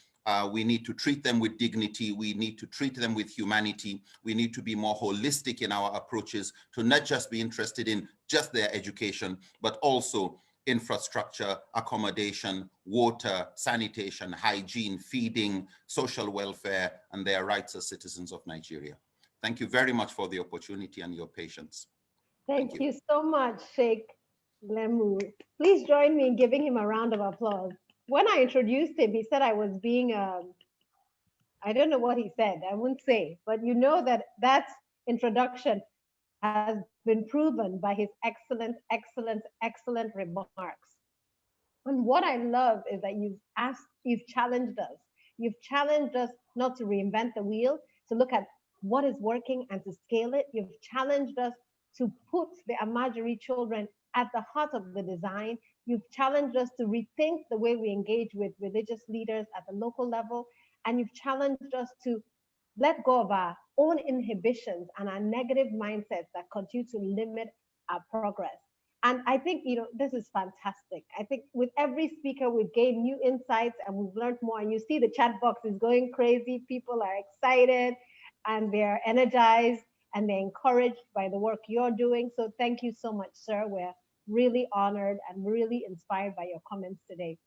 We need to treat them with dignity. We need to treat them with humanity. We need to be more holistic in our approaches to not just be interested in just their education, but also infrastructure, accommodation, water, sanitation, hygiene, feeding, social welfare, and their rights as citizens of Nigeria. Thank you very much for the opportunity and your patience. Thank you so much, Sheikh Lemu. Please join me in giving him a round of applause. When I introduced him, he said I was being, I don't know what he said, I wouldn't say, but you know that introduction has been proven by his excellent, excellent, excellent remarks. And what I love is that you've challenged us. You've challenged us not to reinvent the wheel, to look at what is working and to scale it. You've challenged us to put the Al-Majri children at the heart of the design. You've challenged us to rethink the way we engage with religious leaders at the local level. And you've challenged us to let go of our own inhibitions and our negative mindsets that continue to limit our progress. And I think, this is fantastic. I think with every speaker, we've gained new insights and we've learned more. And you see the chat box is going crazy. People are excited and they're energized and they're encouraged by the work you're doing. So thank you so much, sir. We're really honored and really inspired by your comments today.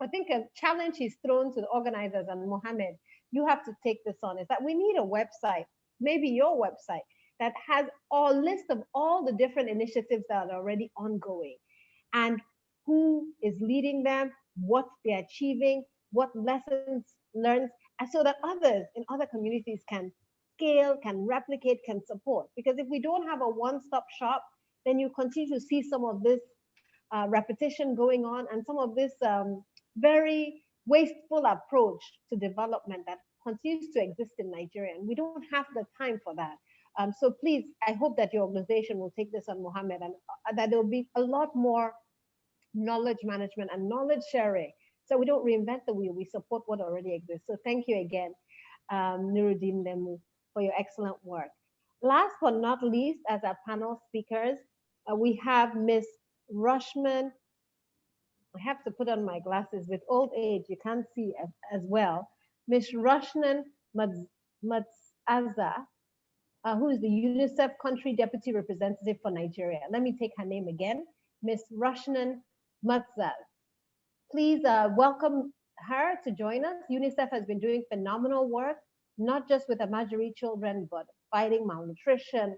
I think a challenge he's thrown to the organizers, and Mohammed, you have to take this on, is that we need a website, maybe your website, that has a list of all the different initiatives that are already ongoing and who is leading them, what they're achieving, what lessons learned, and so that others in other communities can scale, can replicate, can support. Because if we don't have a one-stop shop, then you continue to see some of this repetition going on and some of this very wasteful approach to development that continues to exist in Nigeria. And we don't have the time for that. So please, I hope that your organization will take this on, Mohammed, and that there will be a lot more knowledge management and knowledge sharing, so we don't reinvent the wheel, we support what already exists. So thank you again, Nuruddin Lemu, for your excellent work. Last but not least, as our panel speakers, we have Ms. Rushman. I have to put on my glasses. With old age, you can't see as well. Ms. Rushnan Matsaza, who is the UNICEF Country Deputy Representative for Nigeria. Let me take her name again, Ms. Rushnan Matzal. Please welcome her to join us. UNICEF has been doing phenomenal work, not just with Amajiri children, but fighting malnutrition,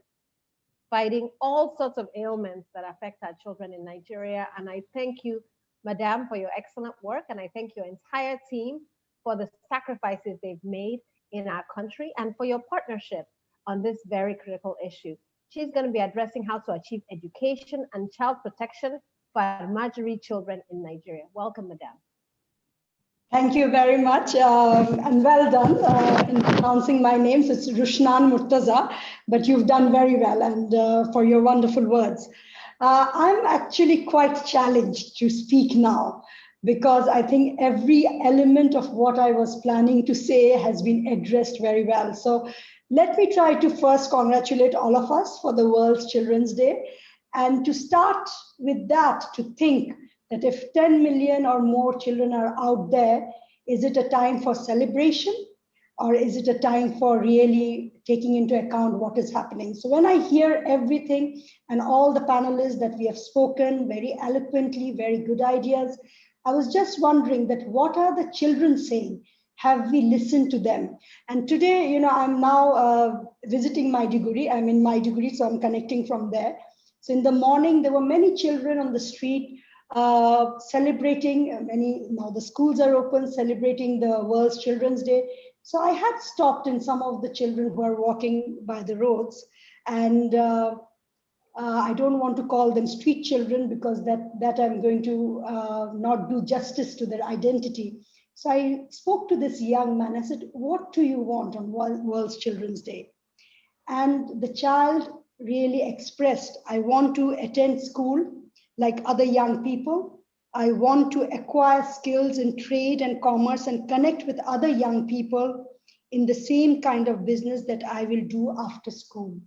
fighting all sorts of ailments that affect our children in Nigeria. And I thank you, Madam, for your excellent work. And I thank your entire team for the sacrifices they've made in our country and for your partnership on this very critical issue. She's going to be addressing how to achieve education and child protection for Amajiri children in Nigeria. Welcome, Madam. Thank you very much, and well done in pronouncing my name. So it's Rushnan Murtaza, but you've done very well, and for your wonderful words. I'm actually quite challenged to speak now, because I think every element of what I was planning to say has been addressed very well. So let me try to first congratulate all of us for the World Children's Day, and to start with that, to think that if 10 million or more children are out there, is it a time for celebration, or is it a time for really taking into account what is happening? So when I hear everything and all the panelists that we have spoken very eloquently, very good ideas, I was just wondering that what are the children saying? Have we listened to them? And today, I'm now visiting Maiduguri. I'm in Maiduguri, so I'm connecting from there. So in the morning, there were many children on the street celebrating, now the schools are open, celebrating the World Children's Day. So I had stopped in some of the children who are walking by the roads, and I don't want to call them street children, because that I'm going to not do justice to their identity. So I spoke to this young man. I said, what do you want on World Children's Day? And the child really expressed, I want to attend school like other young people. I want to acquire skills in trade and commerce and connect with other young people in the same kind of business that I will do after school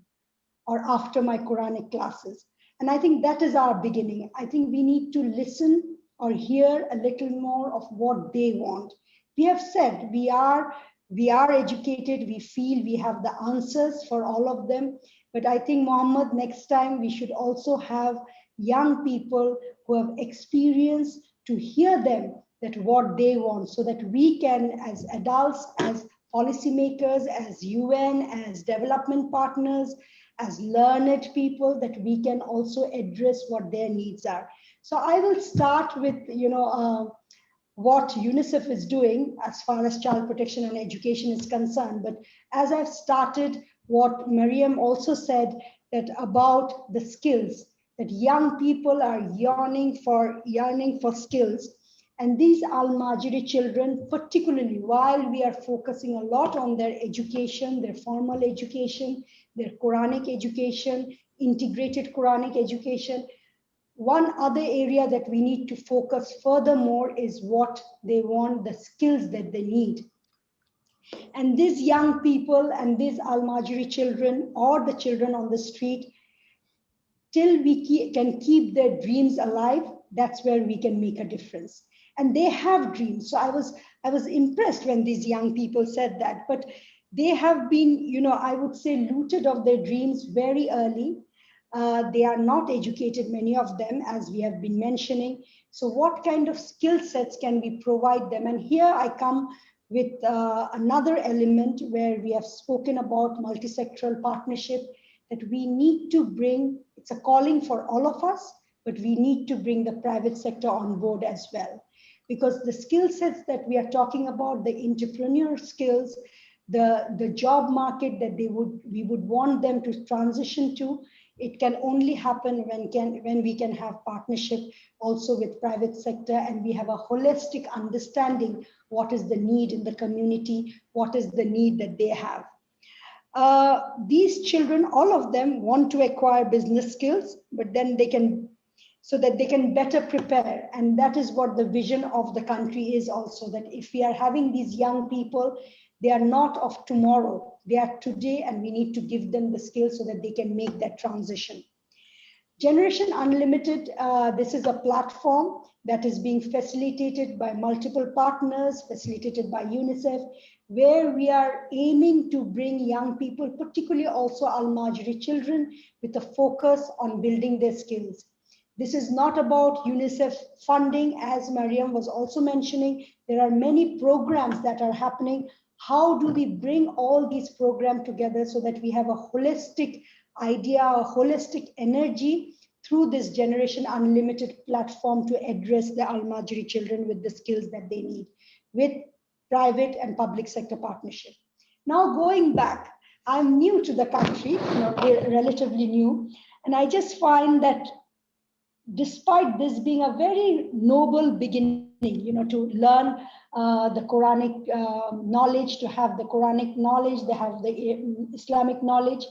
or after my Quranic classes. And I think that is our beginning. I think we need to listen or hear a little more of what they want. We have said we are educated, we feel we have the answers for all of them. But I think, Mohammed, next time we should also have young people who have experience to hear them, that what they want, so that we can, as adults, as policymakers, as UN, as development partners, as learned people, that we can also address what their needs are. So I will start with, what UNICEF is doing as far as child protection and education is concerned. But as I've started, what Mariam also said, that about the skills, that young people are yearning for skills. And these Al-Majiri children, particularly while we are focusing a lot on their education, their formal education, their Quranic education, integrated Quranic education, one other area that we need to focus furthermore is what they want, the skills that they need. And these young people and these Al-Majiri children, or the children on the street, till we can keep their dreams alive, that's where we can make a difference. And they have dreams. So I was impressed when these young people said that, but they have been, I would say, looted of their dreams very early. They are not educated, many of them, as we have been mentioning. So what kind of skill sets can we provide them? And here I come with another element where we have spoken about multi-sectoral partnership, that we need to bring, it's a calling for all of us, but we need to bring the private sector on board as well. Because the skill sets that we are talking about, the entrepreneur skills, the job market that we would want them to transition to, it can only happen when we can have partnership also with private sector, and we have a holistic understanding what is the need in the community, what is the need that they have. These children, all of them want to acquire business skills, but then so that they can better prepare. And that is what the vision of the country is also, that if we are having these young people, they are not of tomorrow, they are today, and we need to give them the skills so that they can make that transition. Generation Unlimited, this is a platform that is being facilitated by multiple partners, facilitated by UNICEF, where we are aiming to bring young people, particularly also Al-Majri children, with a focus on building their skills. This is not about UNICEF funding, as Mariam was also mentioning. There are many programs that are happening. How do we bring all these programs together so that we have a holistic idea, a holistic energy through this Generation Unlimited platform to address the Al-Majri children with the skills that they need, with private and public sector partnership. Now going back, I'm new to the country, relatively new, and I just find that despite this being a very noble beginning, to learn the Quranic knowledge, to have the Quranic knowledge, they have the Islamic knowledge,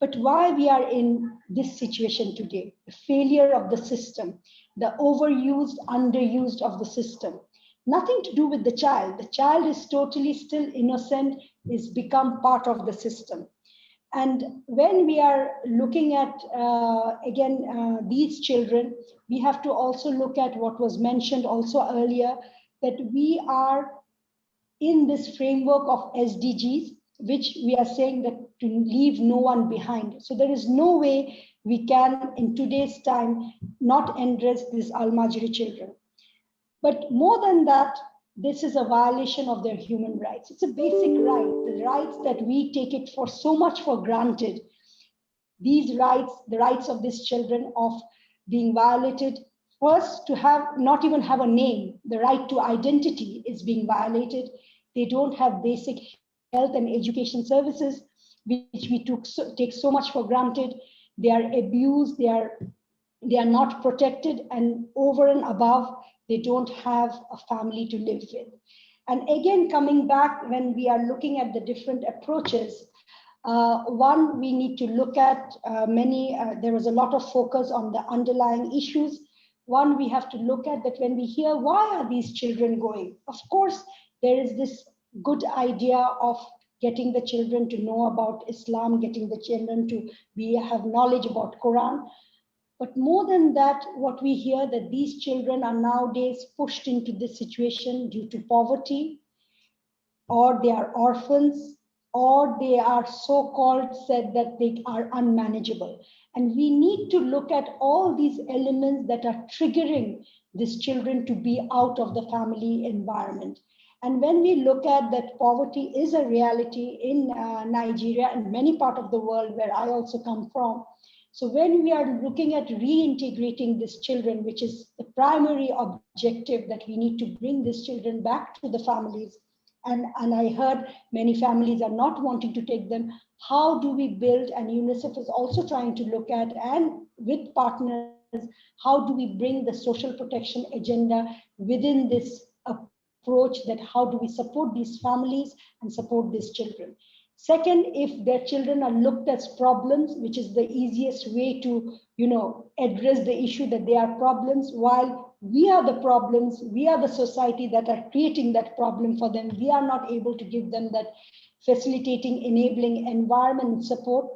but why we are in this situation today, the failure of the system, the overused, underused of the system. Nothing to do with the child. The child is totally still innocent, is become part of the system. And when we are looking at, these children, we have to also look at what was mentioned also earlier, that we are in this framework of SDGs, which we are saying that to leave no one behind. So there is no way we can, in today's time, not address these Al-Majri children. But more than that, this is a violation of their human rights. It's a basic right, the rights that we take it for so much for granted. These rights, the rights of these children of being violated, first to have, not even have a name, the right to identity is being violated. They don't have basic health and education services, which we take so much for granted. They are abused, they are not protected, and over and above, they don't have a family to live with. And again, coming back, when we are looking at the different approaches, one, we need to look at there was a lot of focus on the underlying issues. One, we have to look at that when we hear, why are these children going? Of course, there is this good idea of getting the children to know about Islam, getting the children to have knowledge about Quran. But more than that, what we hear that these children are nowadays pushed into this situation due to poverty, or they are orphans, or they are so-called said that they are unmanageable. And we need to look at all these elements that are triggering these children to be out of the family environment. And when we look at that, poverty is a reality in Nigeria and many parts of the world where I also come from. So when we are looking at reintegrating these children, which is the primary objective, that we need to bring these children back to the families, and I heard many families are not wanting to take them, how do we build, and UNICEF is also trying to look at, and with partners, how do we bring the social protection agenda within this approach, that how do we support these families and support these children. Second, if their children are looked as problems, which is the easiest way to, address the issue that they are problems, while we are the problems, we are the society that are creating that problem for them. We are not able to give them that facilitating, enabling environment and support.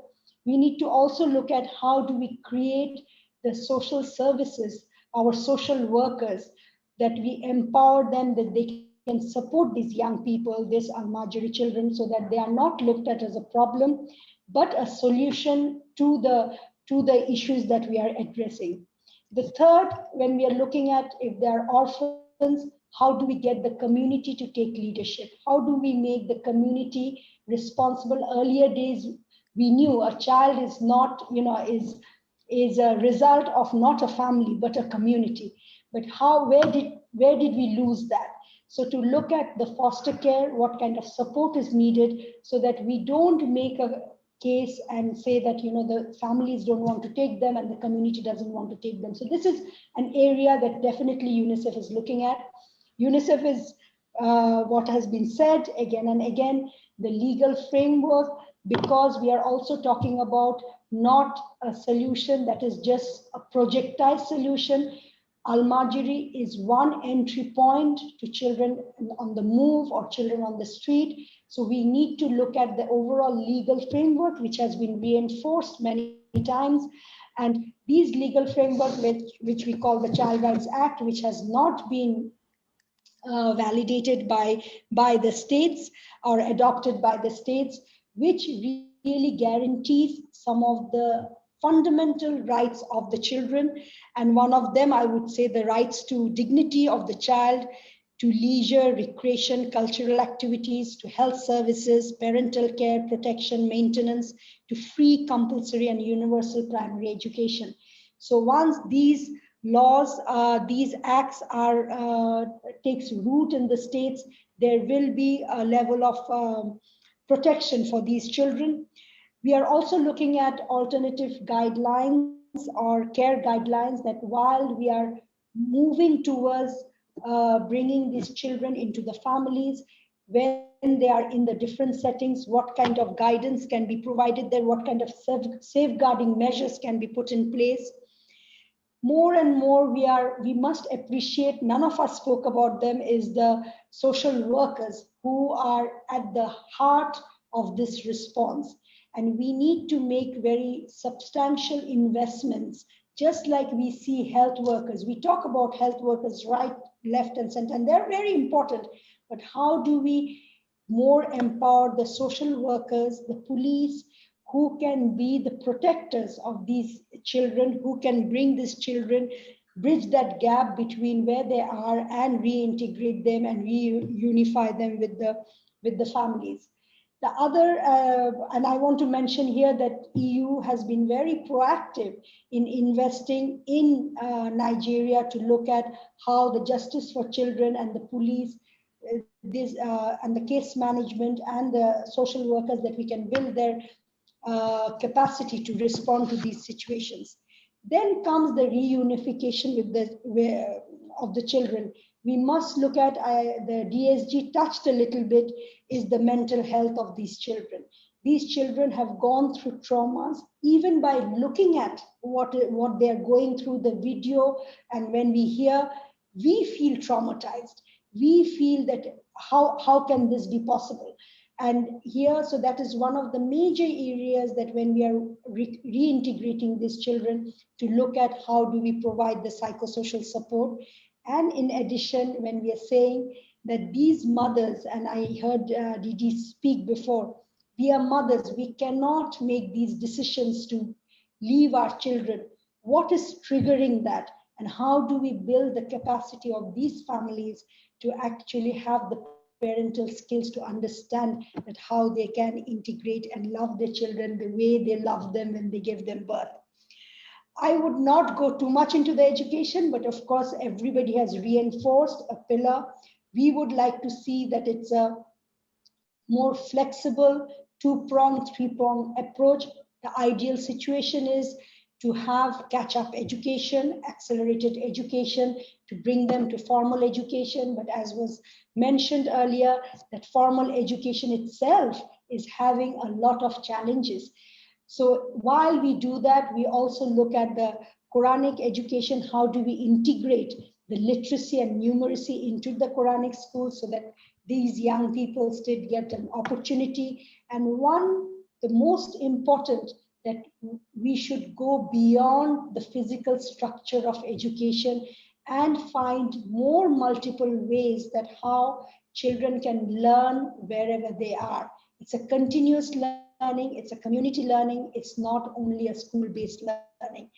we need to also look at how do we create the social services, our social workers, that we empower them, that they can support these young people, these Almajiri children, so that they are not looked at as a problem, but a solution to the issues that we are addressing. The third, when we are looking at if they are orphans, how do we get the community to take leadership? How do we make the community responsible? Earlier days, we knew a child is not, is a result of not a family, but a community. But where did we lose that? So to look at the foster care, what kind of support is needed so that we don't make a case and say that, the families don't want to take them and the community doesn't want to take them. So this is an area that definitely UNICEF is looking at. UNICEF is what has been said again and again, the legal framework, because we are also talking about not a solution that is just a projectile solution. Almajiri is one entry point to children on the move or children on the street. So we need to look at the overall legal framework, which has been reinforced many times. And these legal framework, which we call the Child Rights Act, which has not been validated by the states or adopted by the states, which really guarantees some of the fundamental rights of the children. And one of them, I would say, the rights to dignity of the child, to leisure, recreation, cultural activities, to health services, parental care, protection, maintenance, to free, compulsory, and universal primary education. So once these laws, these acts takes root in the states, there will be a level of protection for these children. We are also looking at alternative guidelines or care guidelines, that while we are moving towards bringing these children into the families, when they are in the different settings, what kind of guidance can be provided there, what kind of safeguarding measures can be put in place. More and more we must appreciate, none of us spoke about them, is the social workers who are at the heart of this response. And we need to make very substantial investments, just like we see health workers. We talk about health workers right, left, and center, and they're very important. But how do we more empower the social workers, the police, who can be the protectors of these children, who can bring these children, bridge that gap between where they are and reintegrate them and reunify them with the families. The other, and I want to mention here that EU has been very proactive in investing in Nigeria to look at how the justice for children and the police, and the case management and the social workers, that we can build their capacity to respond to these situations. Then comes the reunification of the children. We must look at, the DSG touched a little bit, is the mental health of these children. These children have gone through traumas. Even by looking at what they're going through, the video, and when we hear, we feel traumatized. We feel that how can this be possible? And here, so that is one of the major areas that when we are reintegrating these children, to look at how do we provide the psychosocial support. And in addition, when we are saying that these mothers, and I heard Didi speak before, we are mothers, we cannot make these decisions to leave our children. What is triggering that? And how do we build the capacity of these families to actually have the parental skills to understand that how they can integrate and love their children the way they love them when they give them birth. I would not go too much into the education, but of course, everybody has reinforced a pillar. We would like to see that it's a more flexible, two-pronged, three-pronged approach. The ideal situation is to have catch-up education, accelerated education, to bring them to formal education. But as was mentioned earlier, that formal education itself is having a lot of challenges. So while we do that, we also look at the Quranic education. How do we integrate the literacy and numeracy into the Quranic schools so that these young people still get an opportunity? And the most important that we should go beyond the physical structure of education and find more multiple ways that how children can learn wherever they are. It's a continuous learning, it's a community learning, it's not only a school-based learning.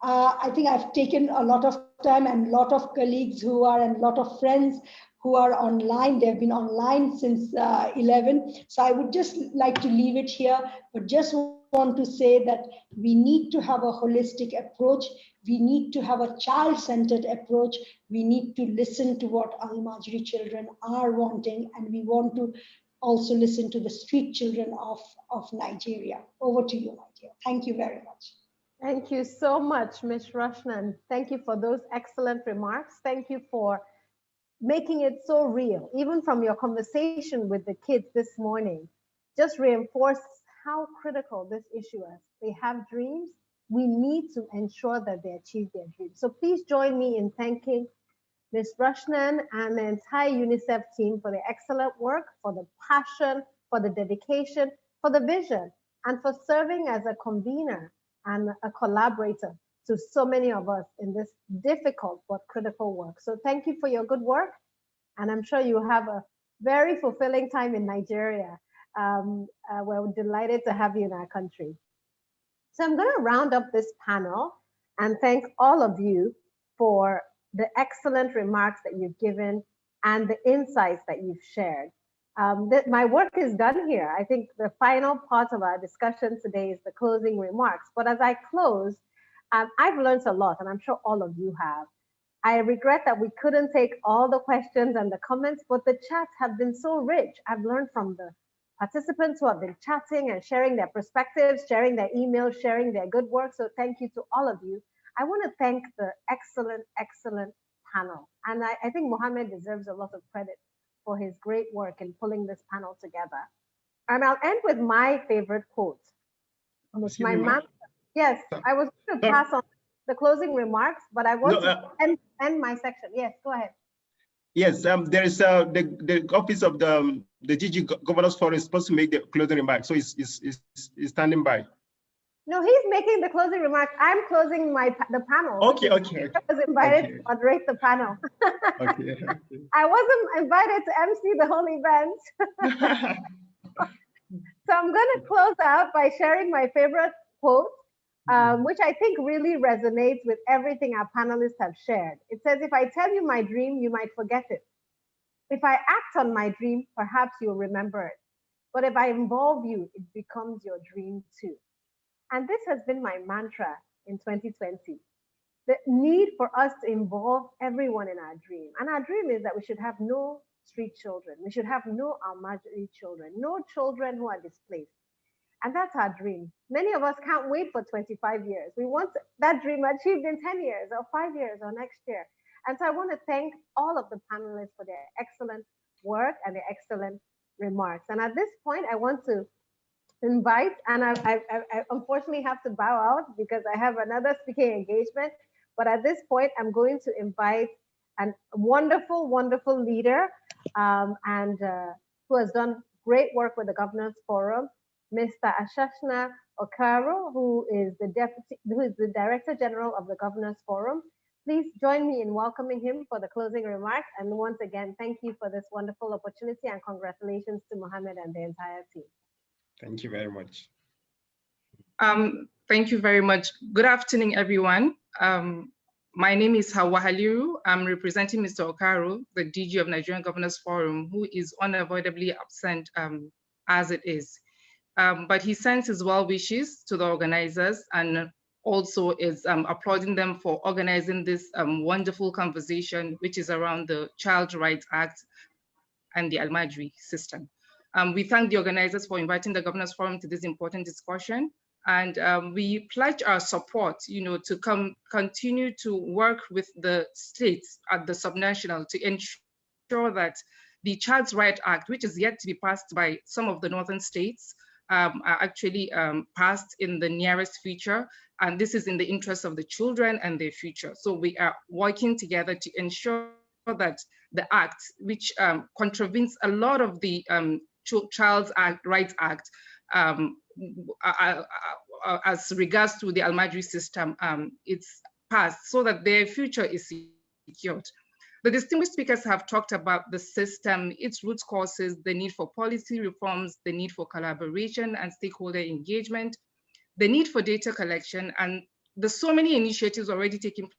I think I've taken a lot of time, and a lot of colleagues who are, and a lot of friends who are online. They've been online since 11. So I would just like to leave it here, but just want to say that we need to have a holistic approach. We need to have a child-centered approach. We need to listen to what Al-Majri children are wanting, and we want to also listen to the street children of Nigeria. Over to you, my dear. Thank you very much. Thank you so much, Ms. Roshnan. Thank you for those excellent remarks. Thank you for making it so real. Even from your conversation with the kids this morning, just reinforced how critical this issue is. They have dreams. We need to ensure that they achieve their dreams. So please join me in thanking Ms. Roshnan and the entire UNICEF team for the excellent work, for the passion, for the dedication, for the vision, and for serving as a convener and a collaborator to so many of us in this difficult but critical work. So thank you for your good work. And I'm sure you have a very fulfilling time in Nigeria. We're delighted to have you in our country. So I'm going to round up this panel and thank all of you for the excellent remarks that you've given and the insights that you've shared. My work is done here. I think the final part of our discussion today is the closing remarks. But as I close, I've learned a lot, and I'm sure all of you have. I regret that we couldn't take all the questions and the comments, but the chats have been so rich. I've learned from the participants who have been chatting and sharing their perspectives, sharing their emails, sharing their good work. So thank you to all of you. I want to thank the excellent, excellent panel. And I think Mohammed deserves a lot of credit for his great work in pulling this panel together. And I'll end with my favorite quote. It's my mantra. Yes, I was going to pass on the closing remarks, but I want to end my section. Yes, go ahead. Yes, there is the office of the GG Governors Forum is supposed to make the closing remarks, so he's standing by. No, he's making the closing remarks. I'm closing the panel. Okay. I was invited to moderate the panel. Okay. I wasn't invited to MC the whole event. So I'm going to close out by sharing my favorite quote, which I think really resonates with everything our panelists have shared. It says, if I tell you my dream, you might forget it. If I act on my dream, perhaps you'll remember it. But if I involve you, it becomes your dream too. And this has been my mantra in 2020. The need for us to involve everyone in our dream. And our dream is that we should have no street children. We should have no Al-Majri children, no children who are displaced. And that's our dream. Many of us can't wait for 25 years. We want that dream achieved in 10 years or 5 years or next year. And so I want to thank all of the panelists for their excellent work and their excellent remarks. And at this point, I want to invite, and I unfortunately have to bow out because I have another speaking engagement. But at this point, I'm going to invite a wonderful, wonderful leader who has done great work with the Governors Forum, Mr. Ashashna Okaro, who is the Director General of the Governors Forum. Please join me in welcoming him for the closing remarks. And once again, thank you for this wonderful opportunity and congratulations to Mohammed and the entire team. Thank you very much. Thank you very much. Good afternoon, everyone. My name is Hawa Haliru. I'm representing Mr. Okaro, the DG of Nigerian Governors Forum, who is unavoidably absent as it is. But he sends his well wishes to the organizers and also is applauding them for organizing this wonderful conversation, which is around the Child Rights Act and the Al-Majri system. We thank the organizers for inviting the Governors Forum to this important discussion. And we pledge our support, to continue to work with the states at the subnational to ensure that the Child's Rights Act, which is yet to be passed by some of the northern states, are actually passed in the nearest future. And this is in the interest of the children and their future. So we are working together to ensure that the act, which contravenes a lot of the Child's Rights Act, as regards to the Al-Majri system, it's passed so that their future is secured. The distinguished speakers have talked about the system, its root causes, the need for policy reforms, the need for collaboration and stakeholder engagement, the need for data collection, and there's so many initiatives already taking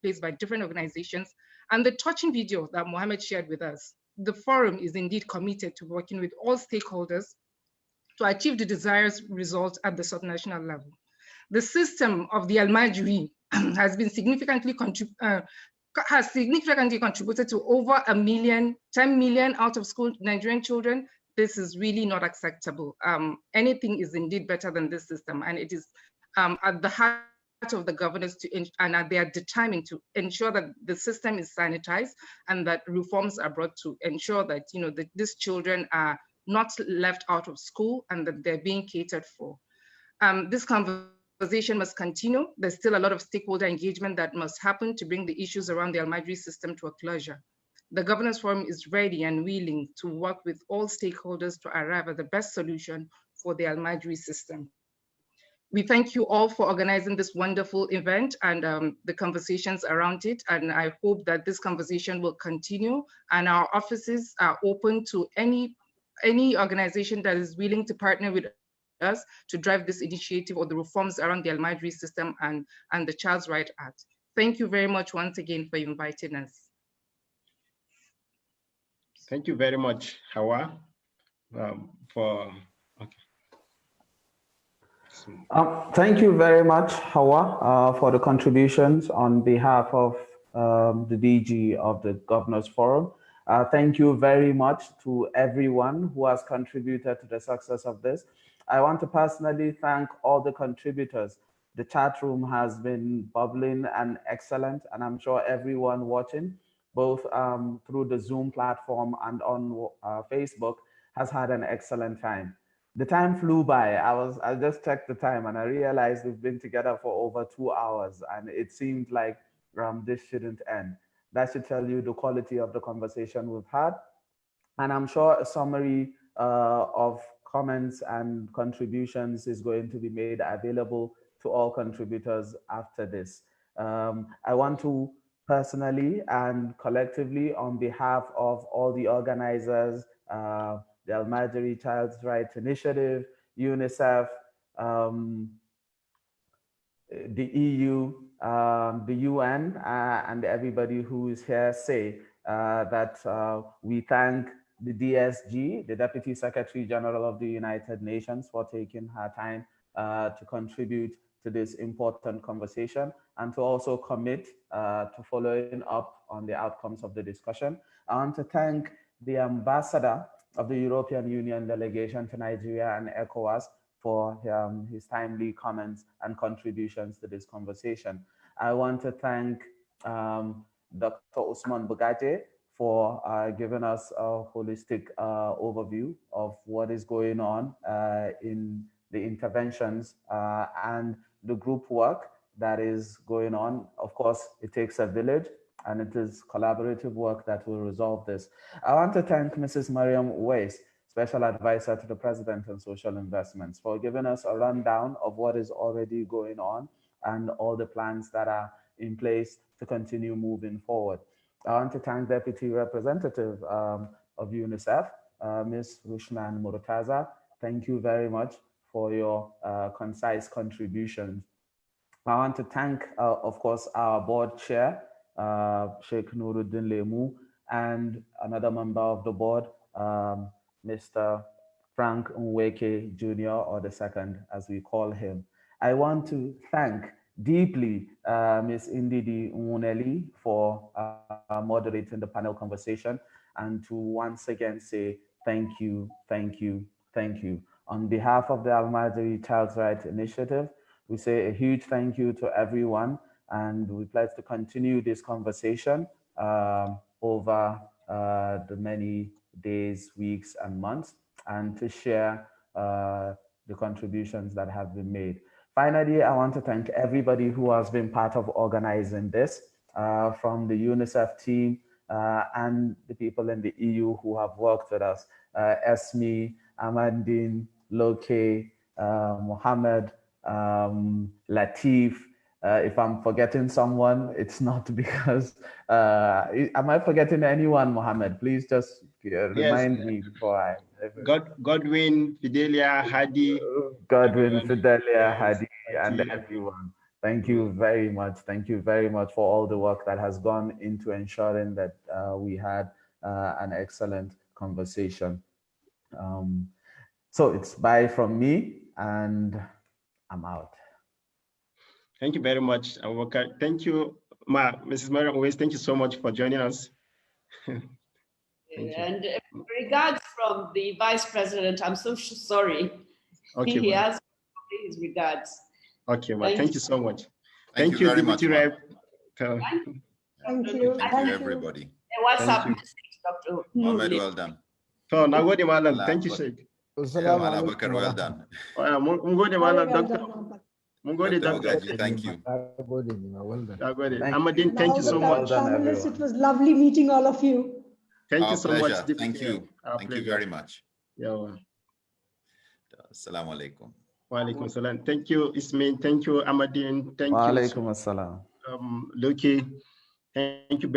place by different organizations, and the touching video that Mohammed shared with us. The forum is indeed committed to working with all stakeholders to achieve the desired results at the subnational level. The system of the Al-Majri has significantly contributed to over 10 million out of school Nigerian children. This is really not acceptable. Anything is indeed better than this system, and it is at the heart of the governors and they are determined to ensure that the system is sanitized and that reforms are brought to ensure that that these children are not left out of school and that they're being catered for. This conversation must continue. There's still a lot of stakeholder engagement that must happen to bring the issues around the Al-Majri system to a closure. The Governors Forum is ready and willing to work with all stakeholders to arrive at the best solution for the Al-Majri system. We thank you all for organizing this wonderful event and the conversations around it. And I hope that this conversation will continue and our offices are open to any organization that is willing to partner with us to drive this initiative or the reforms around the Al-Majri system and the Child's Right Act. Thank you very much once again for inviting us. Thank you very much, Hawa, Thank you very much, Hawa, for the contributions on behalf of the DG of the Governors Forum. Thank you very much to everyone who has contributed to the success of this. I want to personally thank all the contributors. The chat room has been bubbling and excellent, and I'm sure everyone watching, both through the Zoom platform and on Facebook, has had an excellent time. The time flew by. I just checked the time and I realized we've been together for over 2 hours and it seemed like this shouldn't end. That should tell you the quality of the conversation we've had. And I'm sure a summary of comments and contributions is going to be made available to all contributors after this. I want to personally and collectively, on behalf of all the organizers, the Al-Majri Child's Rights Initiative, UNICEF, the EU, the UN, and everybody who is here say that we thank the DSG, the Deputy Secretary General of the United Nations, for taking her time to contribute to this important conversation and to also commit to following up on the outcomes of the discussion. I want to thank the Ambassador of the European Union delegation to Nigeria and ECOWAS for his timely comments and contributions to this conversation. I want to thank Dr. Usman Bugaje for giving us a holistic overview of what is going on in the interventions and the group work that is going on. Of course, it takes a village, and it is collaborative work that will resolve this. I want to thank Mrs. Mariam Weiss, Special Advisor to the President on Social Investments, for giving us a rundown of what is already going on and all the plans that are in place to continue moving forward. I want to thank Deputy Representative of UNICEF, Ms. Rushnan Murtaza. Thank you very much for your concise contributions. I want to thank, of course, our board chair, Sheikh Nuruddin Lemu, and another member of the board, Mr. Frank Nweke Jr., or the second, as we call him. I want to thank deeply Ms. Ndidi Nwuneli for moderating the panel conversation, and to once again say thank you, thank you, thank you. On behalf of the Al-Majri Child's Rights Initiative, we say a huge thank you to everyone, and we pledge to continue this conversation over the many days, weeks, and months, and to share the contributions that have been made. Finally, I want to thank everybody who has been part of organizing this, from the UNICEF team and the people in the EU who have worked with us, Esme, Amandine, Loke, Mohammed, Latif. If I'm forgetting someone, it's not because, am I forgetting anyone, Mohammed? Please just remind me before I. Godwin, Fidelia, Hadi. Godwin, Fidelia, Hadi, and everyone. Thank you very much. Thank you very much for all the work that has gone into ensuring that we had an excellent conversation. So it's bye from me, and I'm out. Thank you very much, Abubakar. Thank you, Mrs. Mariam Owais. Thank you so much for joining us. And regards from the Vice President. I'm so sorry. Okay, he has his regards. Okay, well, thank you so much. Thank you very much. Thank you. Thank you, everybody. WhatsApp message, Dr. Mohammed, well done. So, Nagode Malam, thank you, Sheikh. Abubakar, well done. Mungode Malam, Doctor. Mungode, Dr. Thank you. Amadine, thank you so much. Panelists, it was lovely meeting all of you. Thank Our you so pleasure. much. Thank you. Our Thank you pleasure. very much. Yeah. Assalamu alaikum. Wa alaikum salam. Thank you, Ismail. Thank you, Amadine. Thank Wa you, alaikum assalam. Luki. Thank you.